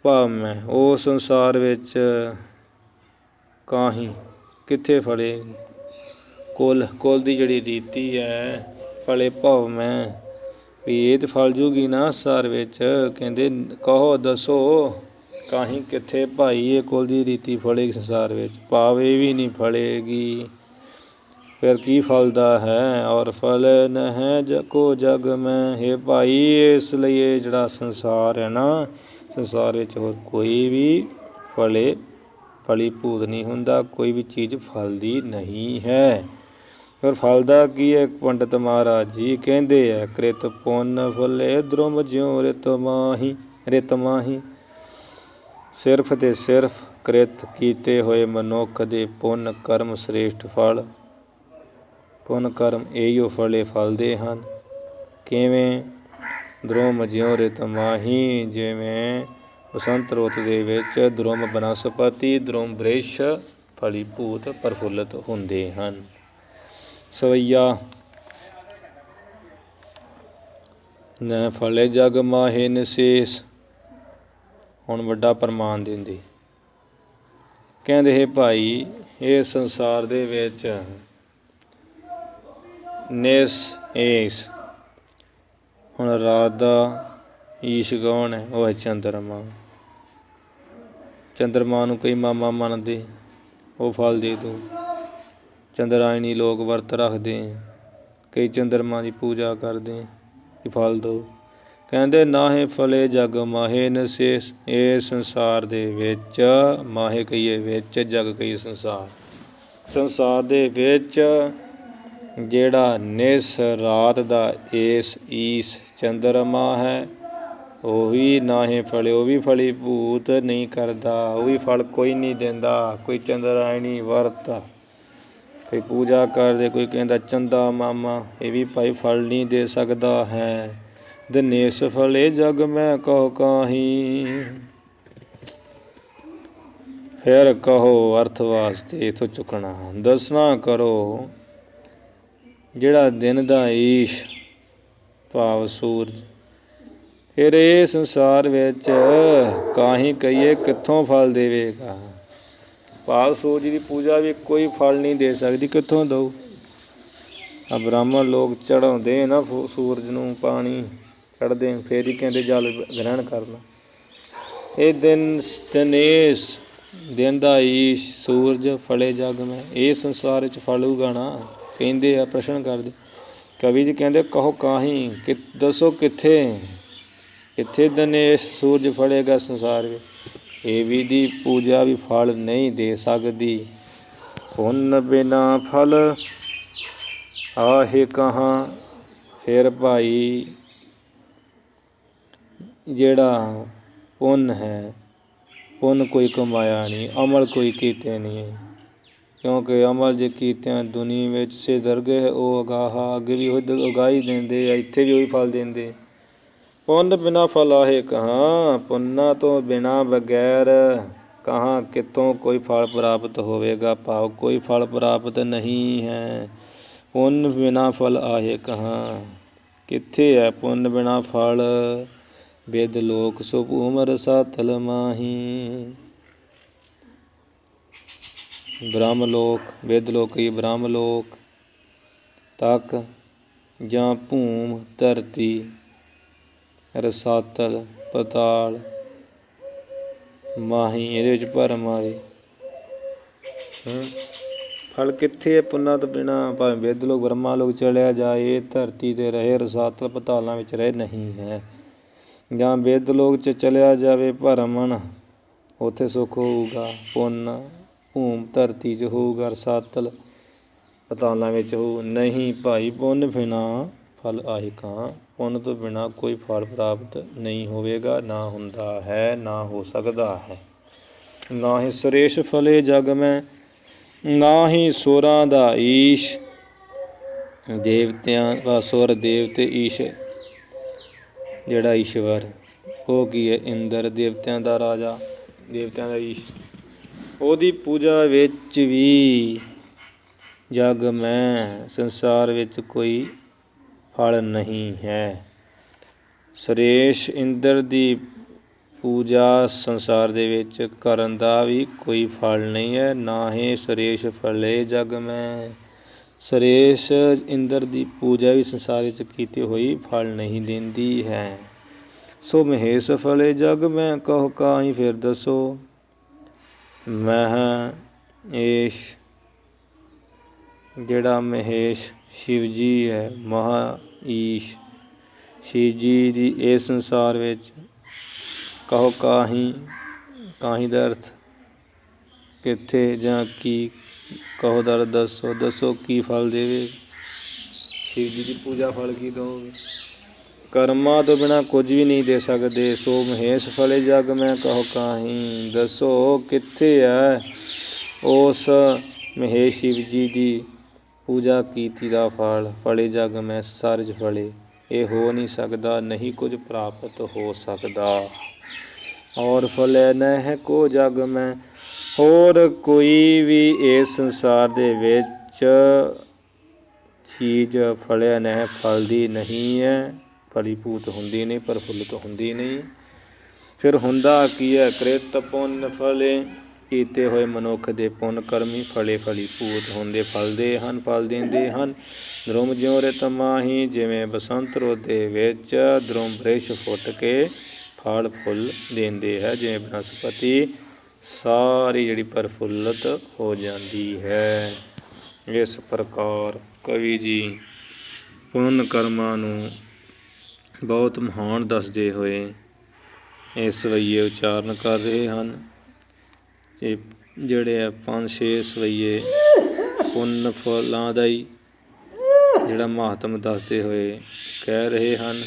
ਭਾਵ ਮੈਂ ਉਹ ਸੰਸਾਰ ਵਿੱਚ ਕਾਹੀਂ ਕਿੱਥੇ ਫਲੇਗੀ। ਕੁਲ ਦੀ ਜਿਹੜੀ ਰੀਤੀ ਹੈ ਫਲੇ ਭਾਵ ਮੈਂ ਵੀ ਇਹ ਤਾਂ ਫਲ ਜੂਗੀ ਨਾ ਸੰਸਾਰ ਵਿੱਚ। ਕਹਿੰਦੇ ਕਹੋ ਦੱਸੋ ਕਾਹੀਂ ਕਿੱਥੇ ਭਾਈ ਇਹ ਕੁਲ ਦੀ ਰੀਤੀ ਫਲੇਗੀ ਸੰਸਾਰ ਵਿੱਚ, ਭਾਵ ਇਹ ਵੀ ਨਹੀਂ ਫਲੇਗੀ। ਫਿਰ ਕੀ ਫਲਦਾ ਹੈ। ਔਰ ਫਲ ਨਹਿ ਕੋ ਜਗ ਮੈਂ। ਹੇ ਭਾਈ ਇਸ ਲਈ ਇਹ ਜਿਹੜਾ ਸੰਸਾਰ ਹੈ ਨਾ, ਸੰਸਾਰ ਵਿੱਚ ਹੋਰ ਕੋਈ ਵੀ ਫਲੀ ਭੂਤ ਨਹੀਂ ਹੁੰਦਾ, ਕੋਈ ਵੀ ਚੀਜ਼ ਫਲਦੀ ਨਹੀਂ ਹੈ। ਫਿਰ ਫਲਦਾ ਕੀ ਹੈ। ਪੰਡਿਤ ਮਹਾਰਾਜ ਜੀ ਕਹਿੰਦੇ ਹੈ, ਕ੍ਰਿਤ ਪੁੰਨ ਫਲੇ ਦਰੁਮ ਜਿਉ ਰਿਤ ਮਾਹੀ। ਸਿਰਫ ਤੇ ਸਿਰਫ ਕ੍ਰਿਤ ਕੀਤੇ ਹੋਏ ਮਨੁੱਖ ਦੇ ਪੁੰਨ ਕਰਮ ਸ੍ਰੇਸ਼ਟ ਫਲ, ਪੁੰਨ ਕਰਮ ਇਹੀਓ ਫਲਦੇ ਹਨ। ਕਿਵੇਂ। ਦਰੁਮ ਜਿਉ ਰਿਤ ਮਾਹੀ, ਜਿਵੇਂ ਬਸੰਤ ਰੁੱਤ ਦੇ ਵਿੱਚ ਦਰੁਮ ਬਨਸਪਤੀ, ਦਰੁਮ ਬ੍ਰਿਸ਼ ਫਲੀਭੂਤ ਪ੍ਰਫੁੱਲਤ ਹੁੰਦੇ ਹਨ। ਸਵਈਆ ਨਹਿ ਫਲੇ ਜਗ ਮਾਹੇ ਨਿਸ਼ੇਸ਼। ਹੁਣ ਵੱਡਾ ਪ੍ਰਮਾਣ ਦਿੰਦੇ, ਕਹਿੰਦੇ ਹੈ ਭਾਈ ਇਹ ਸੰਸਾਰ ਦੇ ਵਿੱਚ ਨਿਸ਼ੇਸ਼। ਹੁਣ ਰਾਤ ਦਾ ਈਸ਼ ਕੌਣ ਹੈ। ਉਹ ਹੈ ਚੰਦਰਮਾ। ਚੰਦਰਮਾ ਨੂੰ ਕਈ ਮਾਮਾ ਮੰਨਦੇ, ਉਹ ਫਲ ਦੇ ਦੂੰ। ਚੰਦਰਾਇਣੀ ਲੋਕ ਵਰਤ ਰੱਖਦੇ, ਕਈ ਚੰਦਰਮਾ ਦੀ ਪੂਜਾ ਕਰਦੇ ਕਿ ਫਲ ਦਿਓ। ਕਹਿੰਦੇ ਨਾਹੇ ਫਲੇ ਜਗ ਮਾਹੇ ਨਿਸ਼ੇਸ਼। ਇਹ ਸੰਸਾਰ ਦੇ ਵਿੱਚ, ਮਾਹੇ ਕਹੀਏ ਵਿੱਚ, ਜਗ ਕਹੀਏ ਸੰਸਾਰ, ਸੰਸਾਰ ਦੇ ਵਿੱਚ ਜਿਹੜਾ ਨਿਸ ਰਾਤ ਦਾ ਏਸ ਈਸ ਚੰਦਰਮਾ ਹੈ, ਉਹ ਵੀ ਨਾਹੀਂ ਫਲੇ, ਉਹ ਵੀ ਫਲੀ ਭੂਤ ਨਹੀਂ ਕਰਦਾ, ਉਹ ਵੀ ਫਲ ਕੋਈ ਨਹੀਂ ਦਿੰਦਾ। ਕੋਈ ਚੰਦਰਾਇਣੀ ਵਰਤ, ਕੋਈ ਪੂਜਾ ਕਰਦੇ, ਕੋਈ ਕਹਿੰਦਾ ਚੰਦਾ ਮਾਮਾ, ਇਹ ਵੀ ਭਾਈ ਫਲ ਨਹੀਂ ਦੇ ਸਕਦਾ ਹੈ। ਦਿਨੇਸ਼ ਫਲੇ ਜਗ ਮੈਂ ਕਹੋ ਕਾਹੀਂ। ਫਿਰ ਕਹੋ ਅਰਥ ਵਾਸਤੇ ਇੱਥੋਂ ਚੁੱਕਣਾ। ਦਸਵਾਂ ਕਰੋ ਜਿਹੜਾ ਦਿਨ ਦਾ ਈਸ਼ ਭਾਵ ਸੂਰਜ, ਫਿਰ ਇਹ ਸੰਸਾਰ ਵਿੱਚ ਕਾਹੀਂ ਕਹੀਏ ਕਿੱਥੋਂ ਫਲ ਦੇਵੇਗਾ। ਭਾਵ ਸੂਰਜ ਦੀ ਪੂਜਾ ਵੀ ਕੋਈ ਫਲ ਨਹੀਂ ਦੇ ਸਕਦੀ, ਕਿੱਥੋਂ ਦਊ। ਆ ਬ੍ਰਾਹਮਣ ਲੋਕ ਚੜ੍ਹਾਉਂਦੇ ਨਾ ਸੂਰਜ ਨੂੰ ਪਾਣੀ, ਚੜ੍ਹਦੇ ਫਿਰ ਹੀ ਕਹਿੰਦੇ ਜਲ ਗ੍ਰਹਿਣ ਕਰਨਾ। ਇਹ ਦਿਨੇਸ਼ ਦਿਨ ਦਾ ਈਸ਼ ਸੂਰਜ ਫਲੇ ਜਗ ਮੈਂ, ਇਹ ਸੰਸਾਰ ਵਿੱਚ ਫਲੂਗਾ ਨਾ। ਕਹਿੰਦੇ ਆ, ਪ੍ਰਸ਼ਨ ਕਰਦੇ ਕਵੀ ਜੀ, ਕਹਿੰਦੇ ਕਹੋ ਕਾਹੀਂ, ਦੱਸੋ ਕਿੱਥੇ ਕਿੱਥੇ ਦਿਨੇਸ਼ ਸੂਰਜ ਫੜੇਗਾ ਸੰਸਾਰ ਵਿੱਚ। ਇਹ ਵੀ ਦੀ ਪੂਜਾ ਵੀ ਫਲ ਨਹੀਂ ਦੇ ਸਕਦੀ। ਪੁੰਨ ਬਿਨਾ ਫਲ ਆਹੇ ਕਹਾਂ। ਫਿਰ ਭਾਈ ਜਿਹੜਾ ਪੁੰਨ ਹੈ, ਪੁੰਨ ਕੋਈ ਕਮਾਇਆ ਨਹੀਂ, ਅਮਲ ਕੋਈ ਕੀਤੇ ਨਹੀਂ। ਕਿਉਂਕਿ ਅਮਲ ਜੇ ਕੀਤਿਆਂ ਦੁਨੀਆ ਵਿੱਚ ਸੇ ਦਰਗਹਿ ਉਹ ਅਗਾਹਾ, ਅੱਗੇ ਵੀ ਉਹ ਉਗਾਈ ਦਿੰਦੇ ਆ, ਇੱਥੇ ਵੀ ਉਹੀ ਫਲ ਦਿੰਦੇ। ਪੁੰਨ ਬਿਨਾ ਫਲ ਆਹੇ ਕਹਾਂ, ਪੁੰਨਾਂ ਤੋਂ ਬਿਨਾਂ ਬਗੈਰ ਕਹਾਂ ਕਿੱਥੋਂ ਕੋਈ ਫਲ ਪ੍ਰਾਪਤ ਹੋਵੇਗਾ। ਭਾਵ ਕੋਈ ਫਲ ਪ੍ਰਾਪਤ ਨਹੀਂ ਹੈ। ਪੁੰਨ ਬਿਨਾ ਫਲ ਆਹੇ ਕਹਾਂ, ਕਿੱਥੇ ਹੈ ਪੁੰਨ ਬਿਨਾ ਫਲ। ਬਿਦ ਲੋਕ ਸੋ ਭੂਮ ਰਸਾਤਲ ਮਾਹੀ। ਬ੍ਰਹਮ ਲੋਕ, ਬਿਦ ਲੋਕ ਹੀ ਬ੍ਰਹਮ ਲੋਕ ਤੱਕ ਜਾਂ ਭੂਮ ਧਰਤੀ, ਰਸਾਤਲ ਪਤਾਲ, ਮਾਹੀ ਇਹਦੇ ਵਿੱਚ ਭਰਮ ਆਵੇ। ਫਲ ਕਿੱਥੇ ਹੈ ਪੁੰਨਾਂ ਤੋਂ ਬਿਨਾਂ। ਭਾਵੇਂ ਬਿਦ ਲੋਕ ਬ੍ਰਹਮਾ ਲੋਕ ਚਲਿਆ ਜਾਏ, ਧਰਤੀ 'ਤੇ ਰਹੇ, ਰਸਾਤਲ ਪਤਾਲਾਂ ਵਿੱਚ ਰਹੇ ਨਹੀਂ ਹੈ। ਜਾਂ ਬਿਦ ਲੋਕ 'ਚ ਚਲਿਆ ਜਾਵੇ ਭਰਮਣ, ਉੱਥੇ ਸੁੱਖ ਹੋਊਗਾ। ਪੁੰਨ ਭੂਮ ਧਰਤੀ 'ਚ ਹੋਊਗਾ, ਰਸਾਤਲ ਪਤਾਲਾਂ ਵਿੱਚ ਹੋਊ ਨਹੀਂ। ਭਾਈ ਪੁੰਨ ਬਿਨਾਂ ਫਲ ਆਹੇ ਕਹਾਂ, ਪੁੰਨ ਤੋਂ ਬਿਨਾਂ ਕੋਈ ਫਲ ਪ੍ਰਾਪਤ ਨਹੀਂ ਹੋਵੇਗਾ, ਨਾ ਹੁੰਦਾ ਹੈ, ਨਾ ਹੋ ਸਕਦਾ ਹੈ। ਨਾ ਹੀ ਸੁਰੇਸ਼ ਫਲੇ ਜਗ ਮੈਂ, ਨਾ ਹੀ ਸੁਰਾਂ ਦਾ ਈਸ਼। ਦੇਵਤਿਆਂ ਸੁਰ ਦੇਵਤੇ, ਈਸ਼ ਜਿਹੜਾ ਈਸ਼ਵਰ, ਉਹ ਕੀ ਹੈ ਇੰਦਰ, ਦੇਵਤਿਆਂ ਦਾ ਰਾਜਾ, ਦੇਵਤਿਆਂ ਦਾ ਈਸ਼। ਉਹਦੀ ਪੂਜਾ ਵਿੱਚ ਵੀ ਜਗ ਮੈਂ ਸੰਸਾਰ ਵਿੱਚ ਕੋਈ ਫਲ ਨਹੀਂ ਹੈ। ਸੁਰੇਸ਼ ਇੰਦਰ ਦੀ ਪੂਜਾ ਸੰਸਾਰ ਦੇ ਵਿੱਚ ਕਰਨ ਦਾ ਵੀ ਕੋਈ ਫਲ ਨਹੀਂ ਹੈ। ਨਾ ਹੀ ਸੁਰੇਸ਼ ਫਲੇ ਜਗ ਮੈਂ, ਸੁਰੇਸ਼ ਇੰਦਰ ਦੀ ਪੂਜਾ ਵੀ ਸੰਸਾਰ ਵਿੱਚ ਕੀਤੀ ਹੋਈ ਫਲ ਨਹੀਂ ਦਿੰਦੀ ਹੈ। ਸੋ ਮਹੇਸ਼ ਫਲੇ ਜਗ ਮੈਂ ਕਹੋ ਕਾਹੀਂ। ਫਿਰ ਦੱਸੋ ਮਹੇਸ਼ ਜਿਹੜਾ ਮਹੇਸ਼ ਸ਼ਿਵ ਜੀ ਹੈ, ਮਹਾ ਈਸ਼ ਸ਼ਿਵ ਜੀ ਦੀ ਇਸ ਸੰਸਾਰ ਵਿੱਚ ਕਹੋ ਕਾਹੀਂ। ਕਾਹੀਂ ਦਾ ਅਰਥ ਕਿੱਥੇ ਜਾਂ ਕੀ, ਕਹੋ ਦਾ ਦੱਸੋ, ਦੱਸੋ ਕੀ ਫਲ ਦੇਵੇ। ਸ਼ਿਵ ਜੀ ਦੀ ਪੂਜਾ ਫਲ ਕੀ ਦਓਗੇ। ਕਰਮਾਂ ਤੋਂ ਬਿਨਾਂ ਕੁਝ ਵੀ ਨਹੀਂ ਦੇ ਸਕਦੇ। ਸੋ ਮਹੇਸ਼ ਫਲੇ ਜਗ ਮੈਂ ਕਹੋ ਕਾਹੀਂ। ਦੱਸੋ ਕਿੱਥੇ ਹੈ ਉਸ ਮਹੇਸ਼ ਸ਼ਿਵ ਜੀ ਦੀ ਪੂਜਾ ਕੀਤੀ ਦਾ ਫਲ। ਫਲੇ ਜਗ ਮੈਂ ਸੰਸਾਰ 'ਚ ਫਲੇ, ਇਹ ਹੋ ਨਹੀਂ ਸਕਦਾ, ਨਹੀਂ ਕੁਝ ਪ੍ਰਾਪਤ ਹੋ ਸਕਦਾ। ਔਰ ਫਲੇ ਨਹਿ ਕੋ ਜਗ ਮੈਂ, ਹੋਰ ਕੋਈ ਵੀ ਇਸ ਸੰਸਾਰ ਦੇ ਵਿੱਚ ਚੀਜ਼ ਫਲਿਆ ਨਹਿ ਫਲਦੀ ਨਹੀਂ ਹੈ, ਫਲੀਭੂਤ ਹੁੰਦੀ ਨਹੀਂ, ਪ੍ਰਫੁੱਲਿਤ ਹੁੰਦੀ ਨਹੀਂ। ਫਿਰ ਹੁੰਦਾ ਕੀ ਹੈ, ਕ੍ਰਿਤ ਪੁੰਨ ਫਲੇ, ਕੀਤੇ ਹੋਏ ਮਨੁੱਖ ਦੇ ਪੁੰਨ ਕਰਮੀ ਫਲੇ ਫਲੀਭੂਤ ਹੁੰਦੇ, ਫਲਦੇ ਹਨ, ਫਲ ਦਿੰਦੇ ਹਨ। ਧਰੁਮ ਜਿਉ ਰਿਤ ਮਾਹੀ, ਜਿਵੇਂ ਬਸੰਤ ਰੁੱਤ ਦੇ ਵਿੱਚ ਧਰੁਮ ਬ੍ਰਿਛ ਫੁੱਟ ਕੇ ਫਲ ਫੁੱਲ ਦਿੰਦੇ ਹੈ, ਜਿਵੇਂ ਬਨਸਪਤੀ ਸਾਰੀ ਜਿਹੜੀ ਪ੍ਰਫੁੱਲਤ ਹੋ ਜਾਂਦੀ ਹੈ। ਇਸ ਪ੍ਰਕਾਰ ਕਵੀ ਜੀ ਪੁੰਨ ਕਰਮਾਂ ਨੂੰ ਬਹੁਤ ਮਹਾਨ ਦੱਸਦੇ ਹੋਏ ਇਹ ਸਵਈਏ ਉਚਾਰਨ ਕਰ ਰਹੇ ਹਨ। ਜਿਹੜੇ 5-6 ਸਵਈਏ ਪੁੰਨ ਫਲਾਂ ਦਾ ਹੀ ਜਿਹੜਾ ਮਹੱਤਮ ਦੱਸਦੇ ਹੋਏ ਕਹਿ ਰਹੇ ਹਨ,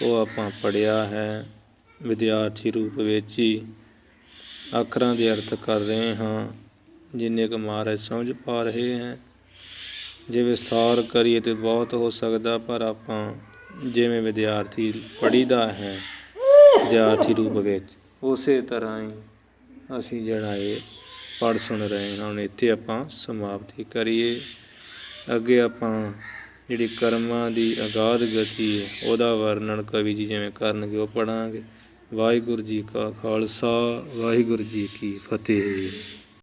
ਉਹ ਆਪਾਂ ਪੜ੍ਹਿਆ ਹੈ। ਵਿਦਿਆਰਥੀ ਰੂਪ ਵਿੱਚ ਹੀ ਅੱਖਰਾਂ ਦੇ ਅਰਥ ਕਰ ਰਹੇ ਹਾਂ, ਜਿੰਨੇ ਕੁ ਮਹਾਰਾਜ ਸਮਝ ਪਾ ਰਹੇ ਹੈ। ਜੇ ਵਿਸਥਾਰ ਕਰੀਏ ਤਾਂ ਬਹੁਤ ਹੋ ਸਕਦਾ, ਪਰ ਆਪਾਂ ਜਿਵੇਂ ਵਿਦਿਆਰਥੀ ਪੜ੍ਹੀਦਾ ਹੈ ਵਿਦਿਆਰਥੀ ਰੂਪ ਵਿੱਚ, ਉਸੇ ਤਰ੍ਹਾਂ ਹੀ ਅਸੀਂ ਜਿਹੜਾ ਇਹ ਪੜ੍ਹ ਸੁਣ ਰਹੇ ਹਾਂ। ਹੁਣ ਇੱਥੇ ਆਪਾਂ ਸਮਾਪਤੀ ਕਰੀਏ। ਅੱਗੇ ਆਪਾਂ ਜਿਹੜੀ ਕਰਮਾਂ ਦੀ ਅਗਾਧ ਗਤੀ ਹੈ ਉਹਦਾ ਵਰਣਨ ਕਵੀ ਜੀ ਜਿਵੇਂ ਕਰਨਗੇ ਉਹ ਪੜ੍ਹਾਂਗੇ। ਵਾਹਿਗੁਰੂ ਜੀ ਕਾ ਖਾਲਸਾ, ਵਾਹਿਗੁਰੂ ਜੀ ਕੀ ਫਤਿਹ।